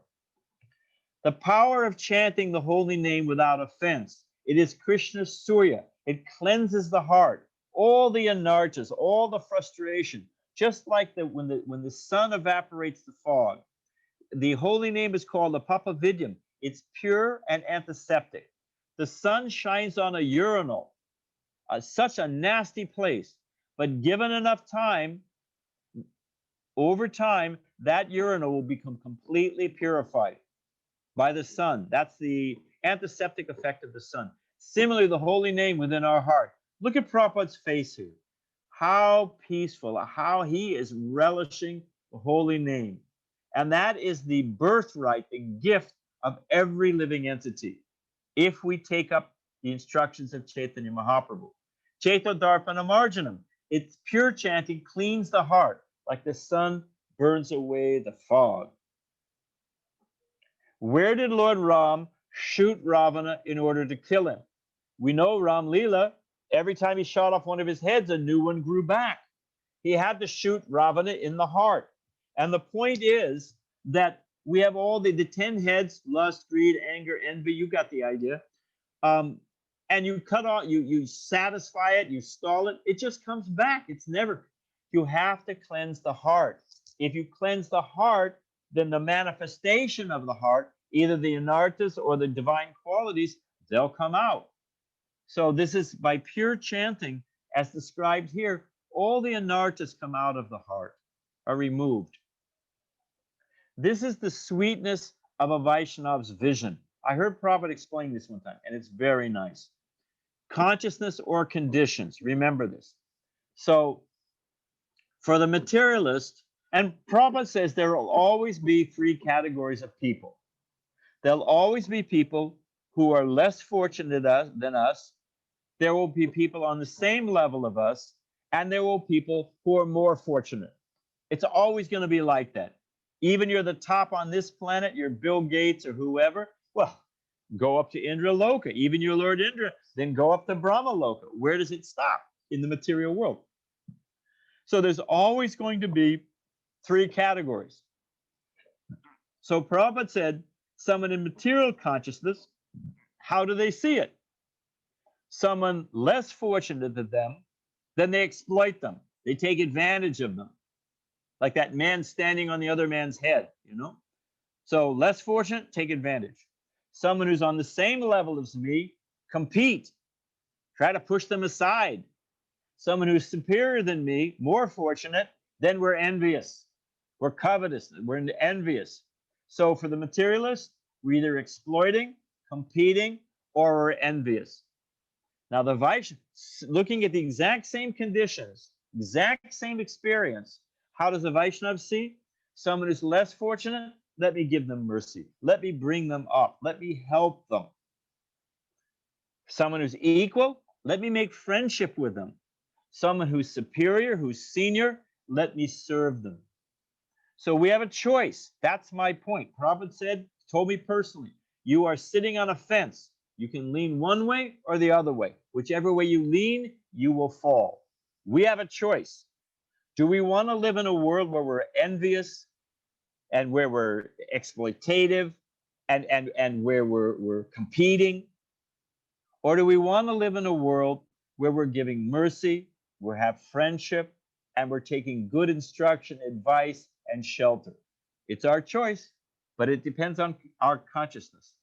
The power of chanting the holy name without offense. It is Krishna Surya. It cleanses the heart. All the anarchas, all the frustration, just like when the sun evaporates the fog. The holy name is called the Papa Vidyam. It's pure and antiseptic. The sun shines on a urinal, such a nasty place, but given enough time, over time, that urinal will become completely purified by the sun. That's the antiseptic effect of the sun. Similarly, the holy name within our heart. Look at Prabhupada's face here. How peaceful, how he is relishing the holy name. And that is the birthright, the gift of every living entity, if we take up the instructions of Chaitanya Mahaprabhu. Chaito Darpana Marjanam. It's pure chanting, cleans the heart, like the sun burns away the fog. Where did Lord Ram shoot Ravana in order to kill him? We know Ram Leela, every time he shot off one of his heads, a new one grew back. He had to shoot Ravana in the heart. And the point is that we have all the 10 heads: lust, greed, anger, envy. You got the idea. And you cut off, you satisfy it, you stall it, it just comes back. It's never. You have to cleanse the heart. If you cleanse the heart, then the manifestation of the heart, either the anartas or the divine qualities, they'll come out. So this is by pure chanting, as described here, all the anartas come out of the heart, are removed. This is the sweetness of a Vaishnava's vision. I heard Prabhupada explain this one time, and it's very nice. Consciousness or conditions, remember this. So for the materialist, and Prabhupada says there will always be 3 categories of people. There'll always be people who are less fortunate than us. There will be people on the same level of us, and there will be people who are more fortunate. It's always going to be like that. Even you're the top on this planet, you're Bill Gates or whoever, well, go up to Indra Loka. Even you're Lord Indra, then go up to Brahma Loka. Where does it stop? In the material world. So there's always going to be 3 categories. So Prabhupada said, someone in material consciousness, how do they see it? Someone less fortunate than them, then they exploit them. They take advantage of them. Like that man standing on the other man's head, you know? So less fortunate, take advantage. Someone who's on the same level as me, compete. Try to push them aside. Someone who's superior than me, more fortunate, then we're envious. We're covetous. We're envious. So for the materialist, we're either exploiting, competing, or we're envious. Now the Vaishnava, looking at the exact same conditions, exact same experience, how does a Vaishnava see? Someone who's less fortunate, let me give them mercy. Let me bring them up. Let me help them. Someone who's equal, let me make friendship with them. Someone who's superior, who's senior, let me serve them. So we have a choice. That's my point. Prabhupada said, told me personally, you are sitting on a fence. You can lean one way or the other way. Whichever way you lean, you will fall. We have a choice. Do we want to live in a world where we're envious and where we're exploitative and where we're competing? Or do we want to live in a world where we're giving mercy, we have friendship, and we're taking good instruction, advice, and shelter? It's our choice, but it depends on our consciousness.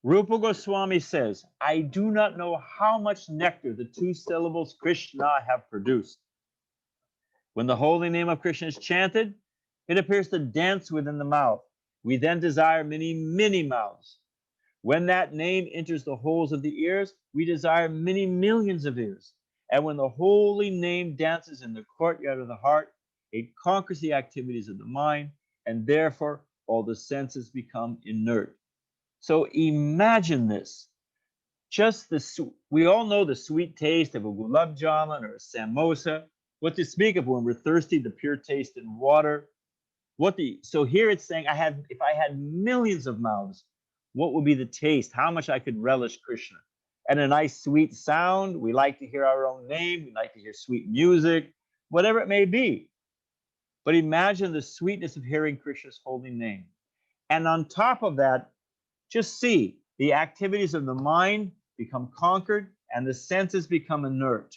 Rupa Goswami says, I do not know how much nectar the 2 syllables Krishna have produced. When the holy name of Krishna is chanted, it appears to dance within the mouth. We then desire many, many mouths. When that name enters the holes of the ears, we desire many millions of ears. And when the holy name dances in the courtyard of the heart, it conquers the activities of the mind, and therefore all the senses become inert. So imagine this. Just we all know the sweet taste of a gulab jamun or a samosa. What to speak of when we're thirsty, the pure taste in water. So here it's saying, if I had millions of mouths, what would be the taste? How much I could relish Krishna? And a nice sweet sound. We like to hear our own name. We like to hear sweet music, whatever it may be. But imagine the sweetness of hearing Krishna's holy name. And on top of that, just see the activities of the mind become conquered and the senses become inert.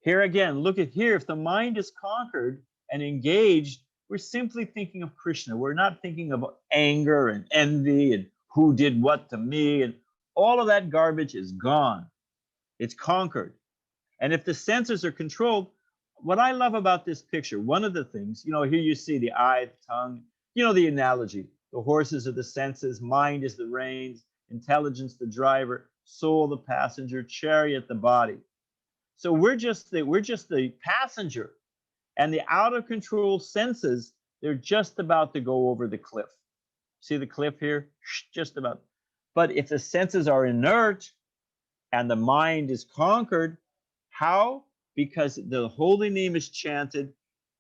Here again, look at here. If the mind is conquered and engaged, we're simply thinking of Krishna. We're not thinking of anger and envy and who did what to me, and all of that garbage is gone. It's conquered. And if the senses are controlled, what I love about this picture, one of the things, you know, here you see the eye, the tongue, you know, the analogy. The horses are the senses, mind is the reins, intelligence the driver, soul the passenger, chariot the body. So we're just the passenger, and the out of control senses, they're just about to go over the cliff. See the cliff here? Just about. But if the senses are inert and the mind is conquered, how? Because the holy name is chanted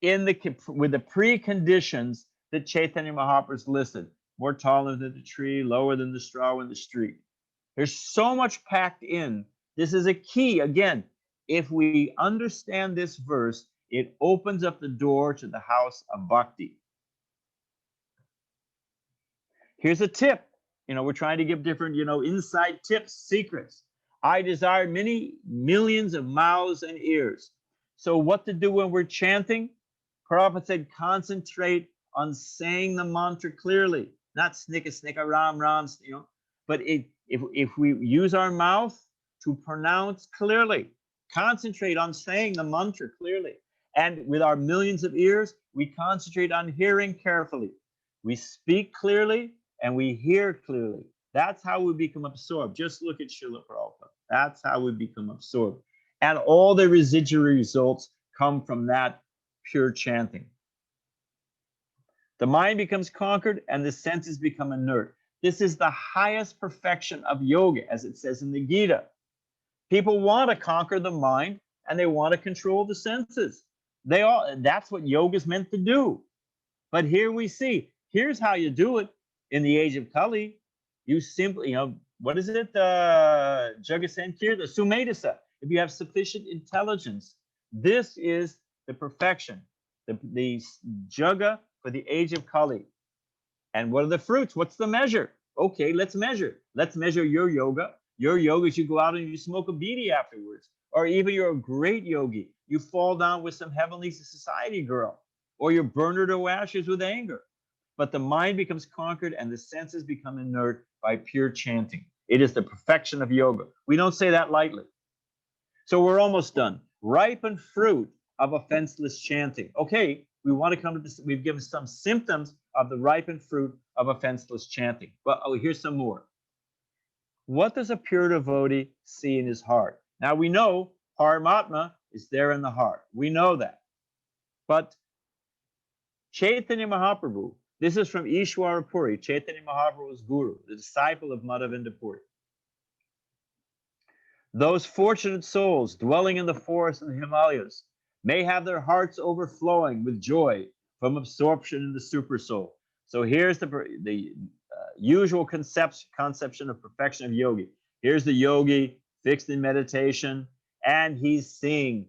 with the preconditions that Chaitanya Mahaprabhu listed. More taller than the tree, lower than the straw in the street. There's so much packed in. This is a key. Again, if we understand this verse, it opens up the door to the house of bhakti. Here's a tip. You know, we're trying to give different, you know, inside tips, secrets. I desire many millions of mouths and ears. So what to do when we're chanting? Prabhupada said, concentrate on saying the mantra clearly, not snicka, ram, ram, you know. But if we use our mouth to pronounce clearly, concentrate on saying the mantra clearly. And with our millions of ears, we concentrate on hearing carefully. We speak clearly and we hear clearly. That's how we become absorbed. Just look at Srila Prabhupada. That's how we become absorbed. And all the residual results come from that pure chanting. The mind becomes conquered and the senses become inert. This is the highest perfection of yoga, as it says in the Gita. People want to conquer the mind and they want to control the senses. That's what yoga is meant to do. But here we see, here's how you do it in the age of Kali. You simply, you know, what is it? Jagasankir, the Sumedasa. If you have sufficient intelligence, this is the perfection, the Jaga for the age of Kali. And what are the fruits? What's the measure? Okay, let's measure. Let's measure your yoga. Your yoga is you go out and you smoke a beedi afterwards. Or even you're a great yogi. You fall down with some heavenly society girl. Or you burn her to ashes with anger. But the mind becomes conquered and the senses become inert by pure chanting. It is the perfection of yoga. We don't say that lightly. So we're almost done. Ripened fruit of offenseless chanting. Okay, we want to come to this. We've given some symptoms of the ripened fruit of offenseless chanting. But here's some more. What does a pure devotee see in his heart? Now we know Paramatma is there in the heart. We know that. But Chaitanya Mahaprabhu, this is from Ishwara Puri, Chaitanya Mahaprabhu's guru, the disciple of Madhavinda Puri. Those fortunate souls dwelling in the forests and the Himalayas may have their hearts overflowing with joy from absorption in the super soul. So here's the usual conception of perfection of yogi. Here's the yogi fixed in meditation, and he's seeing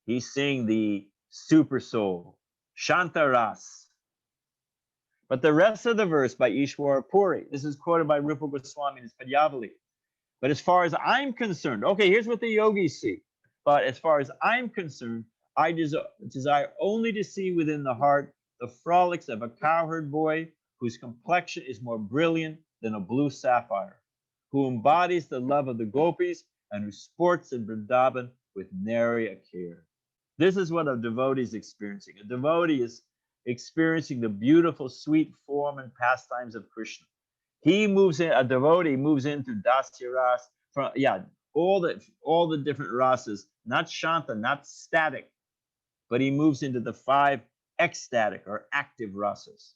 the super soul, Shantaras. But the rest of the verse by Ishwara Puri, this is quoted by Rupa Goswami in his Padyavali. But as far as I'm concerned, okay, here's what the yogis see. But as far as I'm concerned, I desire only to see within the heart the frolics of a cowherd boy whose complexion is more brilliant than a blue sapphire, who embodies the love of the gopis and who sports in Vrindavan with nary a care. This is what a devotee is experiencing. A devotee is experiencing the beautiful, sweet form and pastimes of Krishna. He moves in, a devotee moves into Dasya Ras, all the different rasas, not Shanta, not static, but he moves into the 5 ecstatic or active rasas.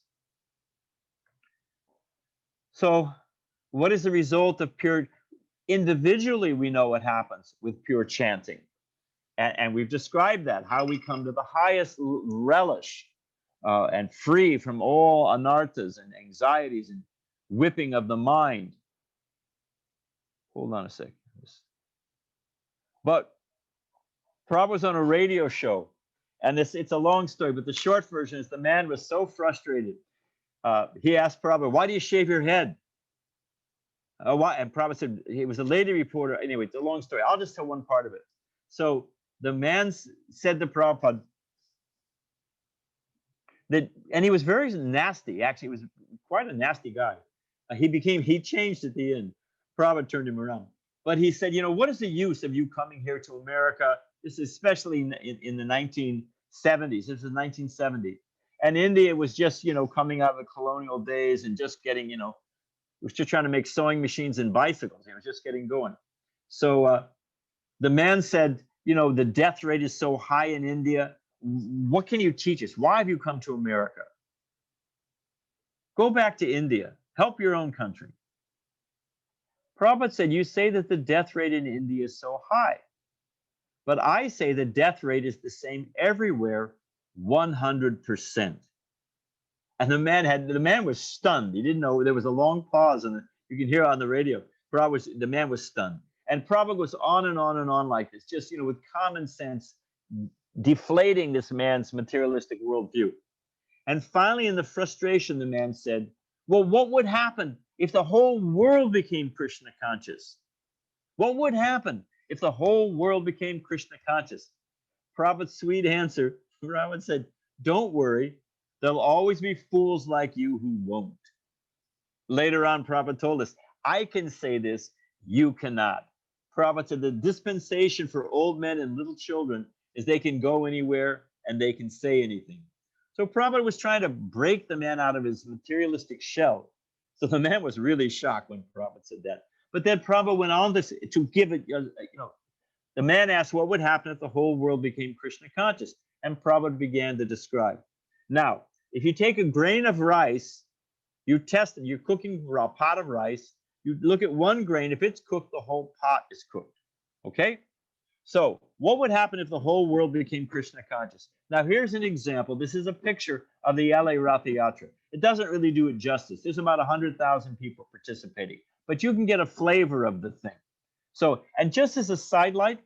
So what is the result of pure? Individually, we know what happens with pure chanting. And we've described that, how we come to the highest relish and free from all anarthas and anxieties and whipping of the mind. Hold on a second. But Prabhupada was on a radio show, and it's a long story, but the short version is the man was so frustrated. He asked Prabhupada, why do you shave your head? Why? And Prabhupada said, he was a lady reporter. Anyway, it's a long story. I'll just tell one part of it. So the man said to Prabhupada, and he was very nasty. Actually, he was quite a nasty guy. He changed at the end. Prabhupada turned him around. But he said, you know, what is the use of you coming here to America? This is especially in the 1970s. This is 1970. And India was just, you know, coming out of the colonial days and just getting, you know, was just trying to make sewing machines and bicycles. It was just getting going. So the man said, you know, the death rate is so high in India. What can you teach us? Why have you come to America? Go back to India. Help your own country. Prabhupada said, you say that the death rate in India is so high. But I say the death rate is the same everywhere, 100%. And the man was stunned. He didn't know. There was a long pause, and you can hear on the radio. The man was stunned. And Prabhupada goes on and on and on like this, just, you know, with common sense, deflating this man's materialistic worldview. And finally, in the frustration, the man said, well, what would happen if the whole world became Krishna conscious? What would happen if the whole world became Krishna conscious? Prabhupada's sweet answer, Prabhupada said, don't worry. There'll always be fools like you who won't. Later on, Prabhupada told us, I can say this, you cannot. Prabhupada said the dispensation for old men and little children is they can go anywhere and they can say anything. So Prabhupada was trying to break the man out of his materialistic shell. So the man was really shocked when Prabhupada said that. But then Prabhupada went on to give it, you know, the man asked what would happen if the whole world became Krishna conscious. And Prabhupada began to describe. Now, if you take a grain of rice, you test it, you're cooking a pot of rice, you look at one grain, if it's cooked, the whole pot is cooked. Okay? So what would happen if the whole world became Krishna conscious? Now, here's an example. This is a picture of the LA Ratha Yatra. It doesn't really do it justice. There's about 100,000 people participating, but you can get a flavor of the thing. So, and just as a sidelight,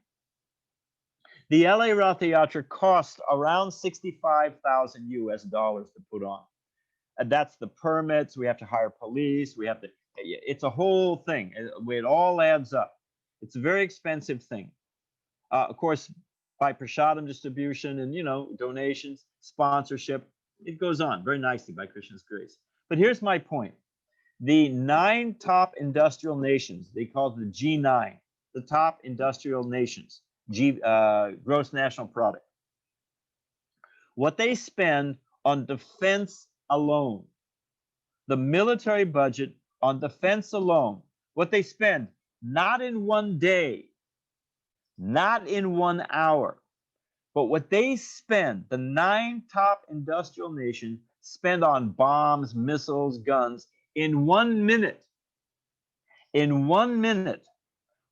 the LA Ratha Yatra cost around $65,000 US to put on. And that's the permits. We have to hire police. We have to, it's a whole thing. It all adds up. It's a very expensive thing. Of course, by prasadam distribution and, you know, donations, sponsorship, it goes on very nicely by Krishna's grace. But here's my point. The 9 top industrial nations, they call it the G9, the top industrial nations, gross national product. What they spend on defense alone, the military budget on defense alone, what they spend, not in one day, not in 1 hour, but what they spend, the 9 top industrial nations spend on bombs, missiles, guns, in 1 minute, in 1 minute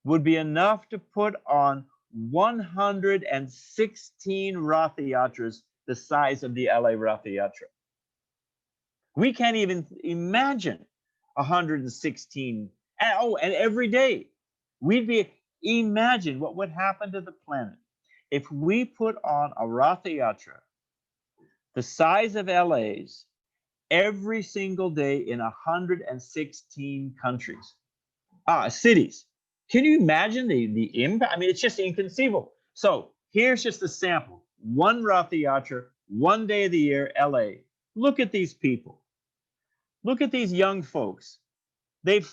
would be enough to put on 116 Ratha Yatras the size of the LA Ratha Yatra. We can't even imagine 116. Oh, and every day imagine what would happen to the planet if we put on a Ratha Yatra the size of LA's every single day in 116 countries, cities. Can you imagine the impact? I mean, it's just inconceivable. So here's just a sample. 1 Ratha Yatra, 1 day of the year, LA. Look at these people. Look at these young folks. They've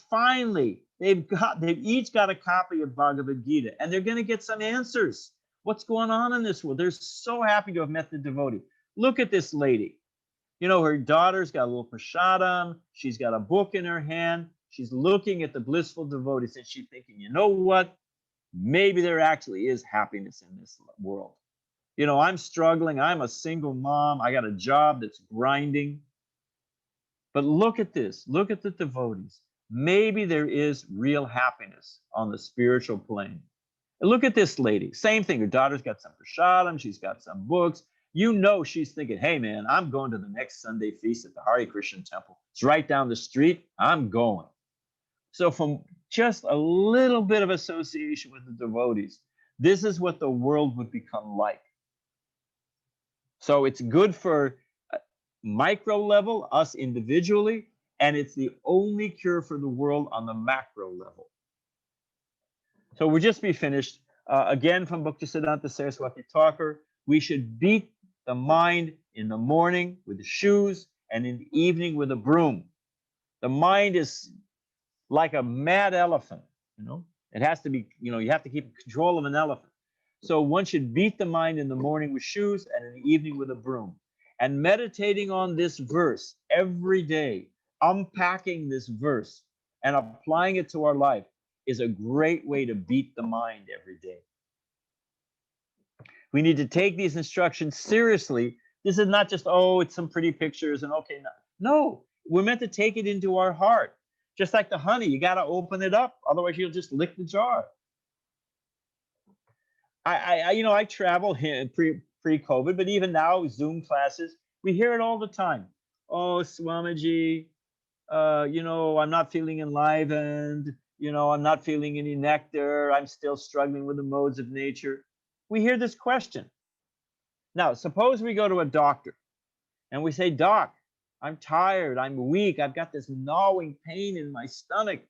each got a copy of Bhagavad Gita, and they're going to get some answers. What's going on in this world? They're so happy to have met the devotee. Look at this lady. You know, her daughter's got a little prasadam. She's got a book in her hand. She's looking at the blissful devotees, and she's thinking, you know what? Maybe there actually is happiness in this world. You know, I'm struggling. I'm a single mom. I got a job that's grinding. But look at this. Look at the devotees. Maybe there is real happiness on the spiritual plane. And look at this lady. Same thing. Her daughter's got some prasadam. She's got some books. You know she's thinking, hey, man, I'm going to the next Sunday feast at the Hare Krishna temple. It's right down the street. I'm going. So from just a little bit of association with the devotees, this is what the world would become like. So it's good for micro level, us individually, and it's the only cure for the world on the macro level. So we'll just be finished. Again, from Bhaktisiddhanta Saraswati Thakur, we should beat the mind in the morning with the shoes and in the evening with a broom. The mind is like a mad elephant, you know. It has to be, you know, you have to keep control of an elephant. So one should beat the mind in the morning with shoes and in the evening with a broom. And meditating on this verse every day, unpacking this verse and applying it to our life is a great way to beat the mind every day. We need to take these instructions seriously. This is not just, oh, it's some pretty pictures and okay. No, we're meant to take it into our heart. Just like the honey, you got to open it up. Otherwise, you'll just lick the jar. I travel here pre-COVID, but even now, Zoom classes, we hear it all the time. Oh, Swamiji, I'm not feeling enlivened. I'm not feeling any nectar. I'm still struggling with the modes of nature. We hear this question. Now, suppose we go to a doctor and we say, Doc, I'm tired, I'm weak, I've got this gnawing pain in my stomach.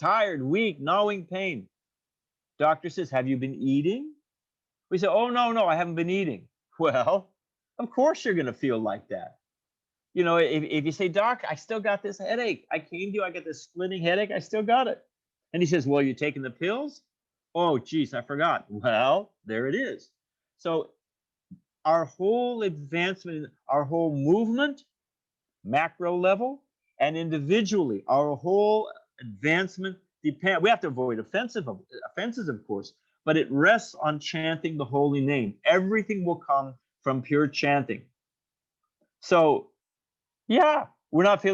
Tired, weak, gnawing pain. Doctor says, have you been eating? We say, oh, no, I haven't been eating. Well, of course you're going to feel like that. If you say, Doc, I still got this headache. I came to you, I got this splitting headache, I still got it. And he says, well, you taking the pills? Oh, geez, I forgot. Well, there it is. So our whole advancement, our whole movement, macro level, and individually, our whole advancement we have to avoid offenses, of course, but it rests on chanting the holy name. Everything will come from pure chanting. So, yeah, we're not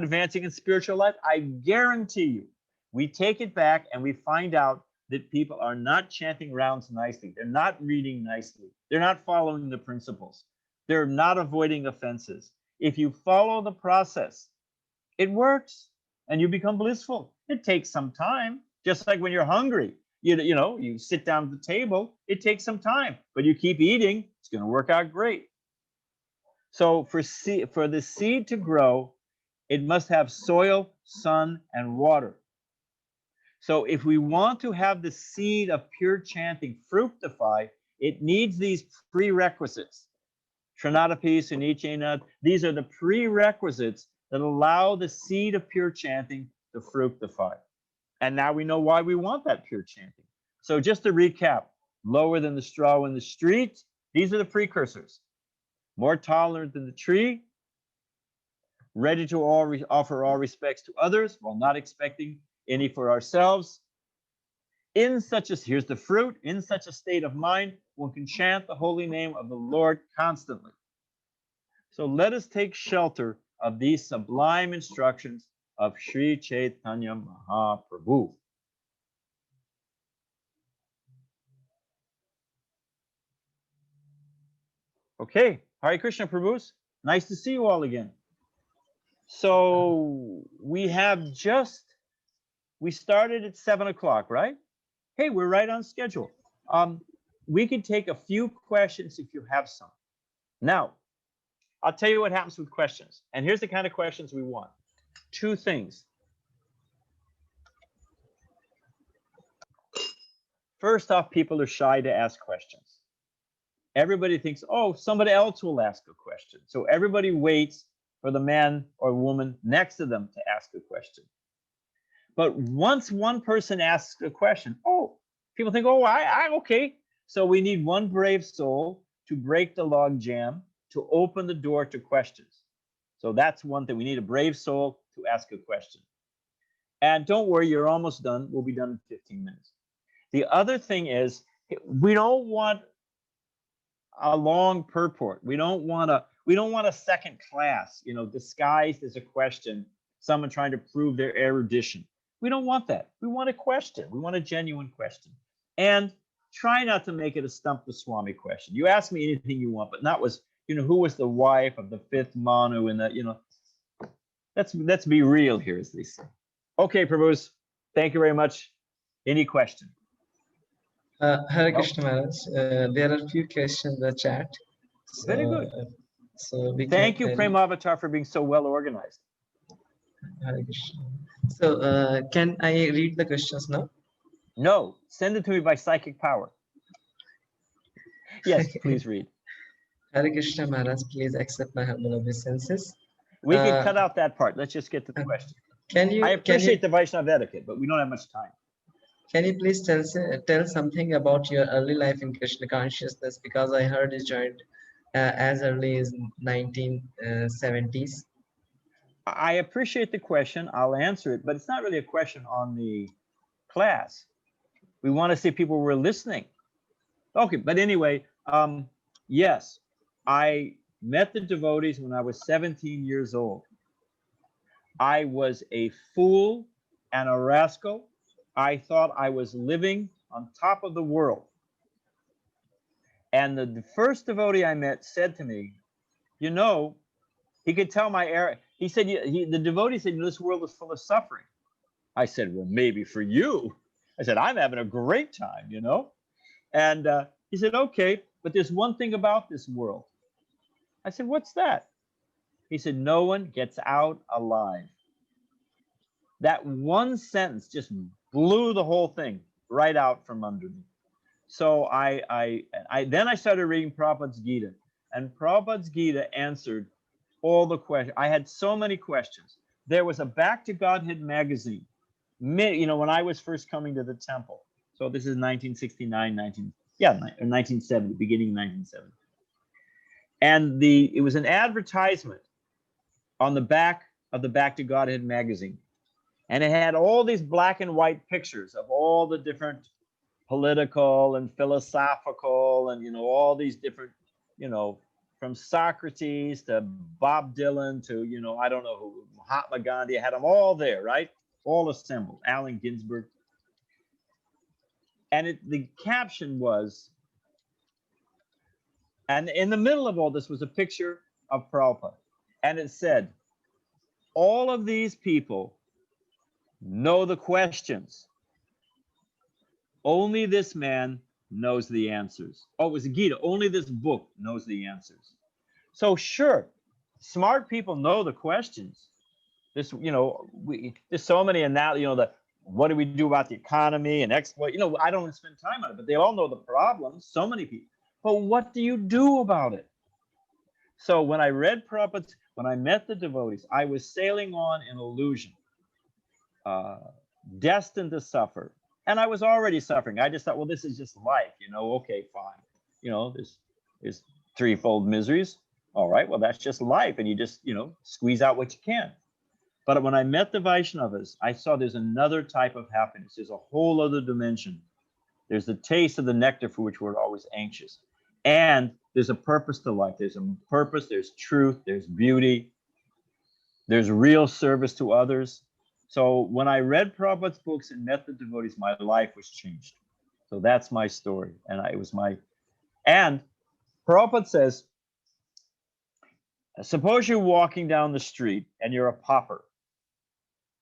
advancing in spiritual life. I guarantee you, we take it back and we find out that people are not chanting rounds nicely. They're not reading nicely. They're not following the principles. They're not avoiding offenses. If you follow the process, it works and you become blissful. It takes some time, just like when you're hungry. You sit down at the table, it takes some time, but you keep eating, it's going to work out great. So for the seed to grow, it must have soil, sun, and water. So if we want to have the seed of pure chanting fructify, it needs these prerequisites. Trinadapi, Sunichena, these are the prerequisites that allow the seed of pure chanting to fructify. And now we know why we want that pure chanting. So just to recap, lower than the straw in the street, these are the precursors. More tolerant than the tree, ready to offer all respects to others while not expecting any for ourselves. Here's the fruit, in such a state of mind, one can chant the holy name of the Lord constantly. So let us take shelter of these sublime instructions of Sri Chaitanya Mahaprabhu. Okay, Hare Krishna Prabhus, nice to see you all again. So we started at 7 o'clock, right? Hey, we're right on schedule. We could take a few questions if you have some. Now, I'll tell you what happens with questions. And here's the kind of questions we want. 2 things. First off, people are shy to ask questions. Everybody thinks, oh, somebody else will ask a question. So everybody waits for the man or woman next to them to ask a question. But once one person asks a question, oh, people think, oh, okay. So we need one brave soul to break the log jam, to open the door to questions. So that's one thing. We need a brave soul to ask a question. And don't worry, you're almost done. We'll be done in 15 minutes. The other thing is, we don't want a long purport. We don't want a second class, disguised as a question, someone trying to prove their erudition. We don't want that. We want a question. We want a genuine question. And try not to make it a stump the Swami question. You ask me anything you want, but not was, who was the wife of the 5th Manu and that, let's be real here, as they say. Okay, Prabhus, thank you very much. Any question? Hare Krishna Maharaj, there are a few questions in the chat. So, very good. Thank you, Prem Avatar, for being so well organized. Hare Krishna. So can I read the questions now? No, send it to me by psychic power. Yes, please read. Hare Krishna Maharaj, please accept my humble obeisances. We can cut out that part. Let's just get to the question. Can I you appreciate the Vaishnava etiquette, but we don't have much time. can you please tell something about your early life in Krishna consciousness? Because I heard you joined as early as 1970s. I appreciate the question. I'll answer it, but it's not really a question on the class. We want to see people were listening. Okay, but anyway, yes, I met the devotees when I was 17 years old. I was a fool and a rascal. I thought I was living on top of the world. And the first devotee I met said to me, you know, he could tell my error. He said, the devotee said, this world is full of suffering. I said, well, maybe for you. I said, I'm having a great time, you know. And he said, okay, but there's one thing about this world. I said, what's that? He said, no one gets out alive. That one sentence just blew the whole thing right out from under me. So then I started reading Prabhupada's Gita, and Prabhupada's Gita answered all the questions. I had so many questions. There was a Back to Godhead magazine, you know, when I was first coming to the temple. So this is 1969, 1970, beginning 1970. And it was an advertisement on the back of the Back to Godhead magazine. And it had all these black and white pictures of all the different political and philosophical and, you know, all these different, you know, from Socrates to Bob Dylan to, you know, I don't know who, Mahatma Gandhi. I had them all there, right? All assembled, Allen Ginsberg. And the caption was, and in the middle of all this was a picture of Prabhupada. And it said, all of these people know the questions. Only this man knows the answers. Oh, it was a Gita. Only this book knows the answers. So sure, smart people know the questions. This, you know, there's so many, and now, you know, what do we do about the economy and exploit? You know, I don't spend time on it, but they all know the problems. So many people. But what do you do about it? So when I read Prabhupada, when I met the devotees, I was sailing on an illusion, destined to suffer. And I was already suffering. I just thought, well, this is just life, you know, okay, fine. You know, there's threefold miseries. All right, well, that's just life. And you just, you know, squeeze out what you can. But when I met the Vaishnavas, I saw there's another type of happiness. There's a whole other dimension. There's the taste of the nectar for which we're always anxious. And there's a purpose to life. There's a purpose, there's truth, there's beauty, there's real service to others. So when I read Prabhupada's books and met the devotees, my life was changed. So that's my story. And and Prabhupada says, suppose you're walking down the street and you're a pauper,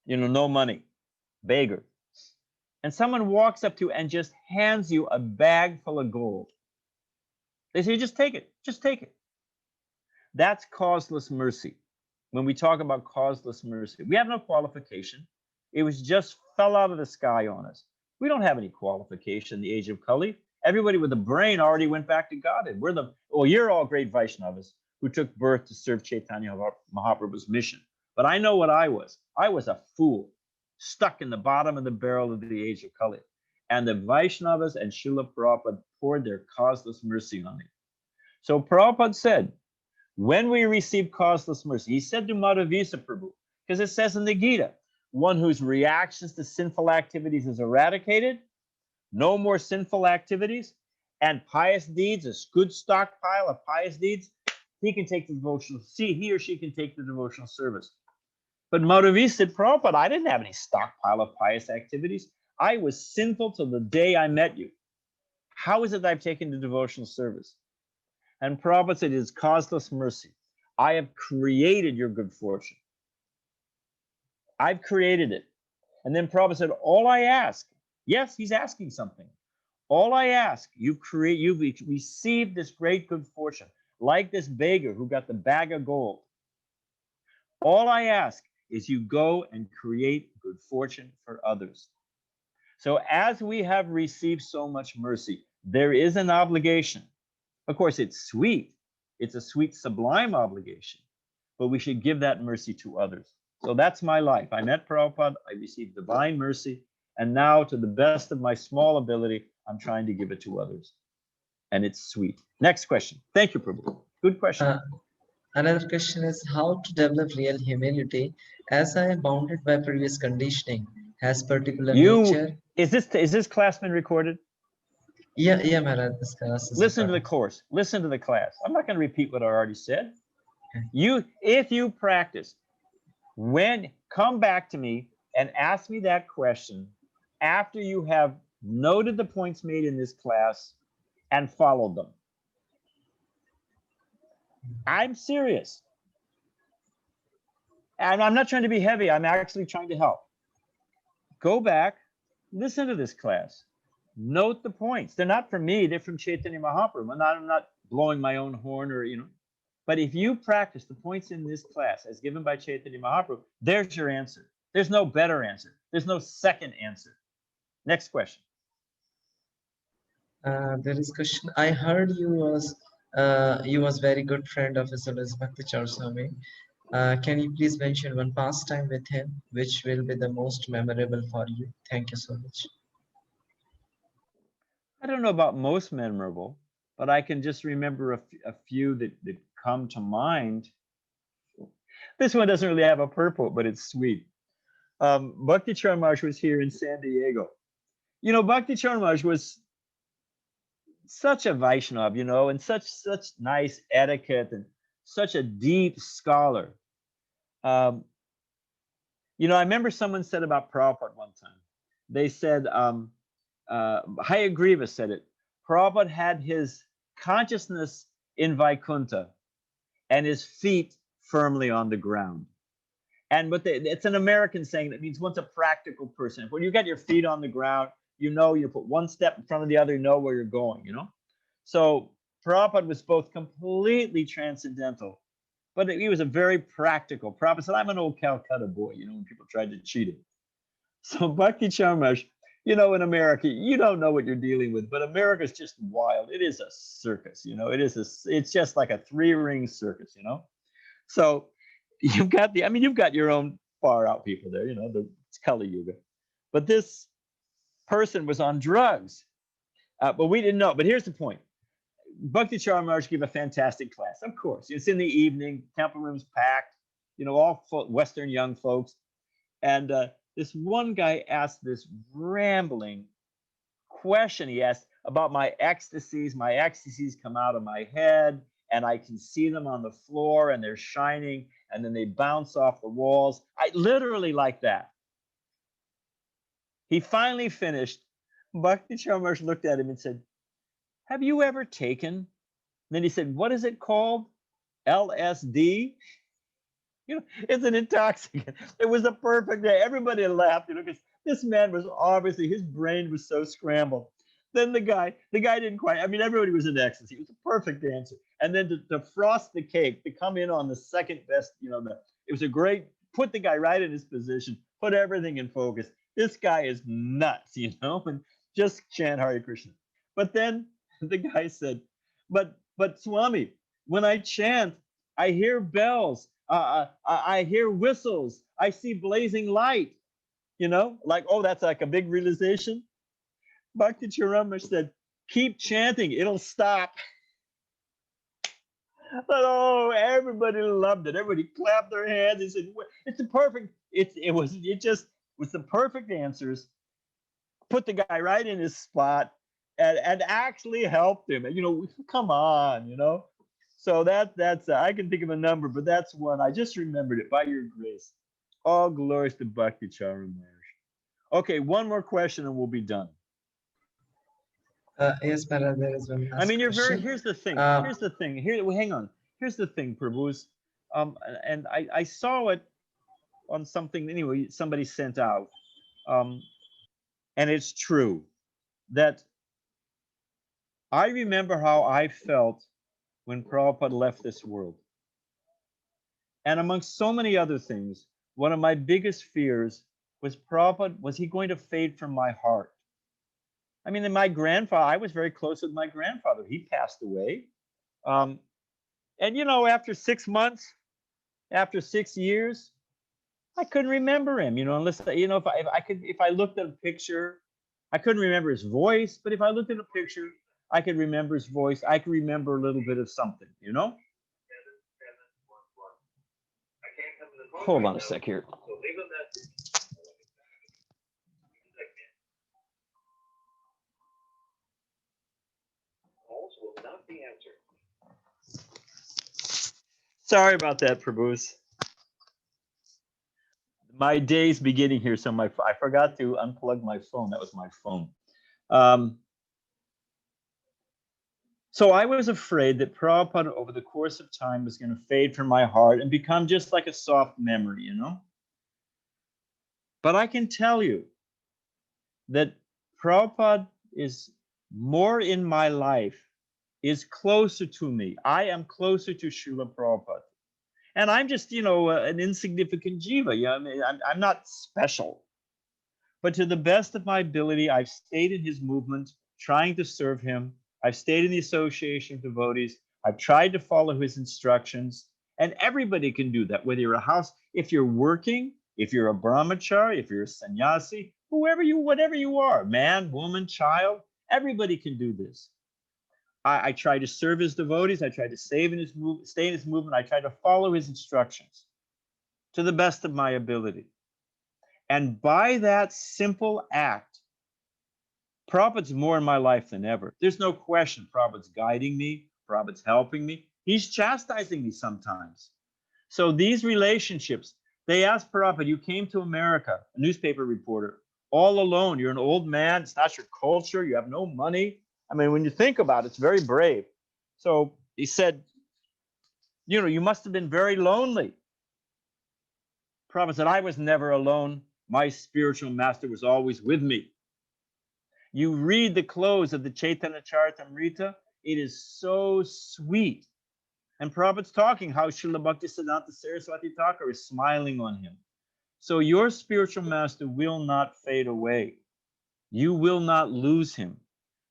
you know, no money, beggar. And someone walks up to you and just hands you a bag full of gold. They say, just take it, just take it. That's causeless mercy. When we talk about causeless mercy, we have no qualification. It was just fell out of the sky on us. We don't have any qualification in the age of Kali. Everybody with a brain already went back to Godhead. You're all great Vaishnavas who took birth to serve Chaitanya Mahaprabhu's mission. But I know what I was. I was a fool, stuck in the bottom of the barrel of the age of Kali. And the Vaishnavas and Srila Prabhupada poured their causeless mercy on me. So Prabhupada said, when we receive causeless mercy, he said to Madhavisa Prabhu, because it says in the Gita, one whose reactions to sinful activities is eradicated, no more sinful activities, and pious deeds, a good stockpile of pious deeds, he or she can take the devotional service. But Madhavisa said, Prabhupada, I didn't have any stockpile of pious activities. I was sinful till the day I met you. How is it that I've taken the devotional service? And Prabhupada said, it is causeless mercy. I have created your good fortune. I've created it. And then Prabhupada said, all I ask, yes, he's asking something. All I ask, you've received this great good fortune, like this beggar who got the bag of gold. All I ask is you go and create good fortune for others. So as we have received so much mercy, there is an obligation. Of course, it's sweet It's a sweet, sublime obligation, but we should give that mercy to others. So that's my life. I met Prabhupada, I received divine mercy, and now, to the best of my small ability, I'm trying to give it to others. And it's sweet. Next question. Thank you, Prabhu. Good question. Another question is how to develop real humility as I am bounded by previous conditioning, has particular nature. Is this class been recorded? Yeah, Maharaj, this class is Listen to the recorded. course. Listen to the class. I'm not going to repeat what I already said. Okay. If you practice, come back to me and ask me that question after you have noted the points made in this class and followed them. I'm serious. And I'm not trying to be heavy. I'm actually trying to help. Go back, listen to this class, note the points. They're not from me. They're from Chaitanya Mahaprabhu. I'm not blowing my own horn or, But if you practice the points in this class as given by Chaitanya Mahaprabhu, there's your answer. There's no better answer. There's no second answer. Next question. There is question. I heard you was very good friend of His Holiness Bhakti Swami. Can you please mention one pastime with him, which will be the most memorable for you? Thank you so much. I don't know about most memorable, but I can just remember a few that come to mind. This one doesn't really have a purport, but it's sweet. Bhakti Maharaj was here in San Diego. Bhakti Maharaj was such a Vaishnav, and such nice etiquette and such a deep scholar. I remember someone said about Prabhupada one time. They said, Hayagriva said it. Prabhupada had his consciousness in Vaikuntha and his feet firmly on the ground. And it's an American saying that means one's a practical person. When you got your feet on the ground, you put one step in front of the other, you know where you're going, So Prabhupada was both completely transcendental, but he was a very practical. Prabhupada said, I'm an old Calcutta boy, when people tried to cheat him. So Bhakti Maharaj, in America, you don't know what you're dealing with, but America's just wild. It is a circus, it's just like a 3-ring circus, So you've got your own far out people there, it's Kali Yuga. But this person was on drugs, but we didn't know. But here's the point. Bhakti Maharaj gave a fantastic class. Of course, it's in the evening, temple room's packed, all Western young folks. And this one guy asked this rambling question. He asked about my ecstasies. My ecstasies come out of my head, and I can see them on the floor, and they're shining, and then they bounce off the walls. I literally like that. He finally finished. Bhakti Maharaj looked at him and said, have you ever taken? And then he said, what is it called? LSD? It's an intoxicant. It was a perfect day. Everybody laughed, because this man was obviously, his brain was so scrambled. Then the guy didn't quite, everybody was in ecstasy. It was a perfect answer. And then to frost the cake, to come in on the second best, it was a great, put the guy right in his position, put everything in focus. This guy is nuts, and just chant Hare Krishna. But then the guy said, but Swami, when I chant, I hear bells, I hear whistles, I see blazing light, like, oh, that's like a big realization. Bhakti Maharaj said, keep chanting, it'll stop. But, oh, everybody loved it. Everybody clapped their hands. He said, it's the perfect, it was the perfect answers, put the guy right in his spot, and actually helped him. Come on, So that's I can think of a number, but that's one. I just remembered it by your grace. All glories to Bhakti Maharaj. Okay, one more question and we'll be done. Yes, Maharaj, there is one last question. Here's the thing. Hang on. Here's the thing, Prabhus. And I saw it on something, anyway, somebody sent out. And it's true that I remember how I felt when Prabhupada left this world. And amongst so many other things, one of my biggest fears was Prabhupada, was he going to fade from my heart? My grandfather, I was very close with my grandfather. He passed away. And you know, after 6 months, after 6 years, I couldn't remember him, you know, unless, you know, if I looked at a picture, I couldn't remember his voice, but if I looked at a picture, I could remember his voice. I could remember a little bit of something, you know? Hold on a sec here. Sorry about that, Prabhus. My day's beginning here, so I forgot to unplug my phone. That was my phone. So I was afraid that Prabhupada over the course of time was going to fade from my heart and become just like a soft memory, you know? But I can tell you that Prabhupada is more in my life, is closer to me. I am closer to Srila Prabhupada. And I'm just, you know, an insignificant jiva. Yeah, I mean, I'm not special. But to the best of my ability, I've stayed in his movement, trying to serve him. I've stayed in the association of devotees. I've tried to follow his instructions. And everybody can do that, whether you're a house, if you're working, if you're a brahmachari, if you're a sannyasi, whatever you are, man, woman, child, everybody can do this. I try to serve his devotees. I try to stay in his movement. I try to follow his instructions to the best of my ability. And by that simple act, Prabhupada's more in my life than ever. There's no question. Prabhupada's guiding me. Prabhupada's helping me. He's chastising me sometimes. So these relationships, they asked Prabhupada, you came to America, a newspaper reporter, all alone. You're an old man. It's not your culture. You have no money. I mean, when you think about it, it's very brave. So he said, you know, you must have been very lonely. Prabhupada said, I was never alone. My spiritual master was always with me. You read the close of the Chaitanya Charitamrita, it is so sweet. And Prabhupada's talking how Srila Bhaktisiddhanta Saraswati Thakur is smiling on him. So your spiritual master will not fade away. You will not lose him.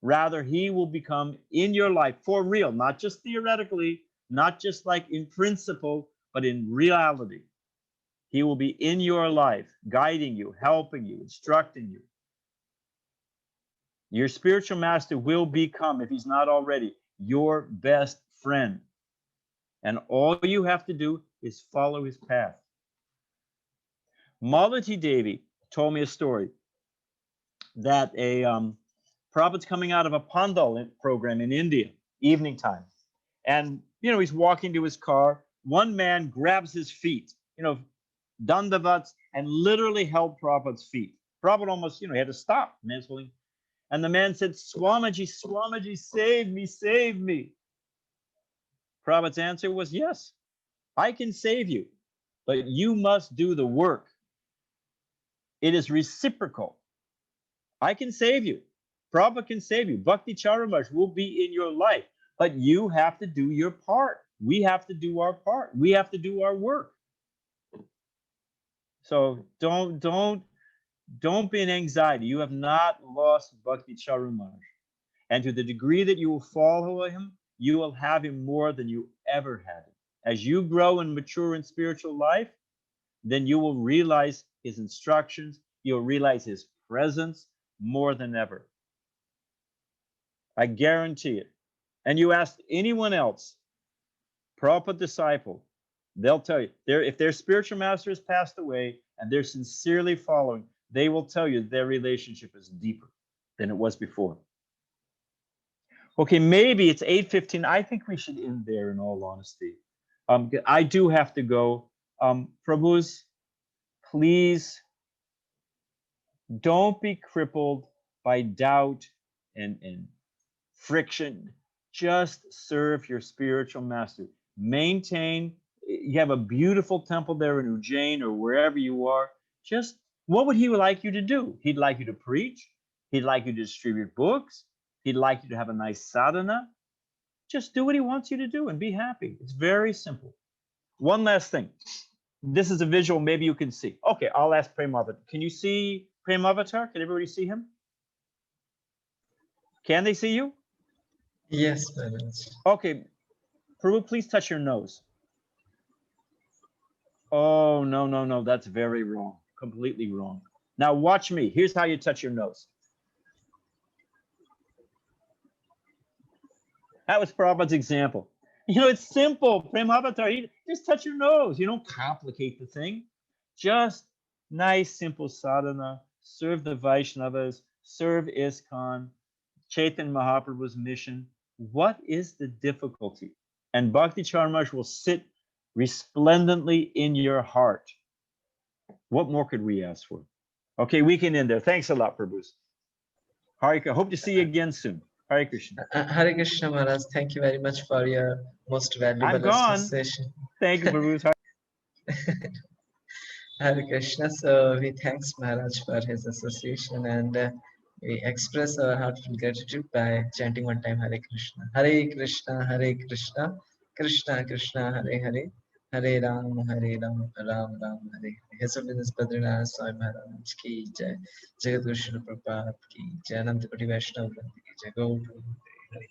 Rather, he will become in your life for real, not just theoretically, not just like in principle, but in reality. He will be in your life, guiding you, helping you, instructing you. Your spiritual master will become, if he's not already, your best friend. And all you have to do is follow his path. Malati Devi told me a story that Prabhupada's coming out of a Pandal program in India, evening time. And, you know, he's walking to his car. One man grabs his feet, you know, dandavats, and literally held Prabhupada's feet. Prabhupada almost, you know, he had to stop. The man's holding. And the man said, Swamiji, Swamiji, save me, save me. Prabhupada's answer was, yes, I can save you, but you must do the work. It is reciprocal. I can save you. Prabhupada can save you. Bhakti Charumash will be in your life, but you have to do your part. We have to do our part. We have to do our work. So don't be in anxiety. You have not lost Bhakti Charumash. And to the degree that you will follow him, you will have him more than you ever had him. As you grow and mature in spiritual life, then you will realize his instructions, you'll realize his presence more than ever. I guarantee it. And you ask anyone else, Prabhupada disciple, they'll tell you, if their spiritual master has passed away and they're sincerely following, they will tell you their relationship is deeper than it was before. Okay, maybe it's 8:15. I think we should end there in all honesty. I do have to go. Prabhus, please don't be crippled by doubt and friction. Just serve your spiritual master. Maintain. You have a beautiful temple there in Ujjain or wherever you are. Just what would he like you to do? He'd like you to preach. He'd like you to distribute books. He'd like you to have a nice sadhana. Just do what he wants you to do and be happy. It's very simple. One last thing. This is a visual maybe you can see. Okay, I'll ask Premavatar. Can you see Premavatar? Can everybody see him? Can they see you? Yes, Maharaj. Okay. Prabhu, please touch your nose. Oh, no, no, no, that's very wrong. Completely wrong. Now watch me. Here's how you touch your nose. That was Prabhupada's example. You know, it's simple. Prem Avatar, just touch your nose. You don't complicate the thing. Just nice, simple sadhana. Serve the Vaishnavas. Serve ISKCON. Chaitanya Mahaprabhu's mission. What is the difficulty? And Bhakti Charmash will sit resplendently in your heart. What more could we ask for? Okay, we can end there. Thanks a lot, Prabhus. Harika, hope to see you again soon. Hare Krishna. Hare Krishna Maharaj, thank you very much for your most valuable I'm gone. association. Thank you, Prabhus. Hare Krishna. So we thanks Maharaj for his association, and we express our heartfelt gratitude by chanting one time Hare Krishna. Hare Krishna, Hare Krishna, Krishna Krishna, Hare Hare, Hare Ram, Ram Ram, Hare Hare. His Holiness Badrinarayana Swami Maharaj ki jai, Jagat Guru Srila Prabhupada ki jai, Ananta Koti Vaishnava Vrinda ki jai, Gaur Hare.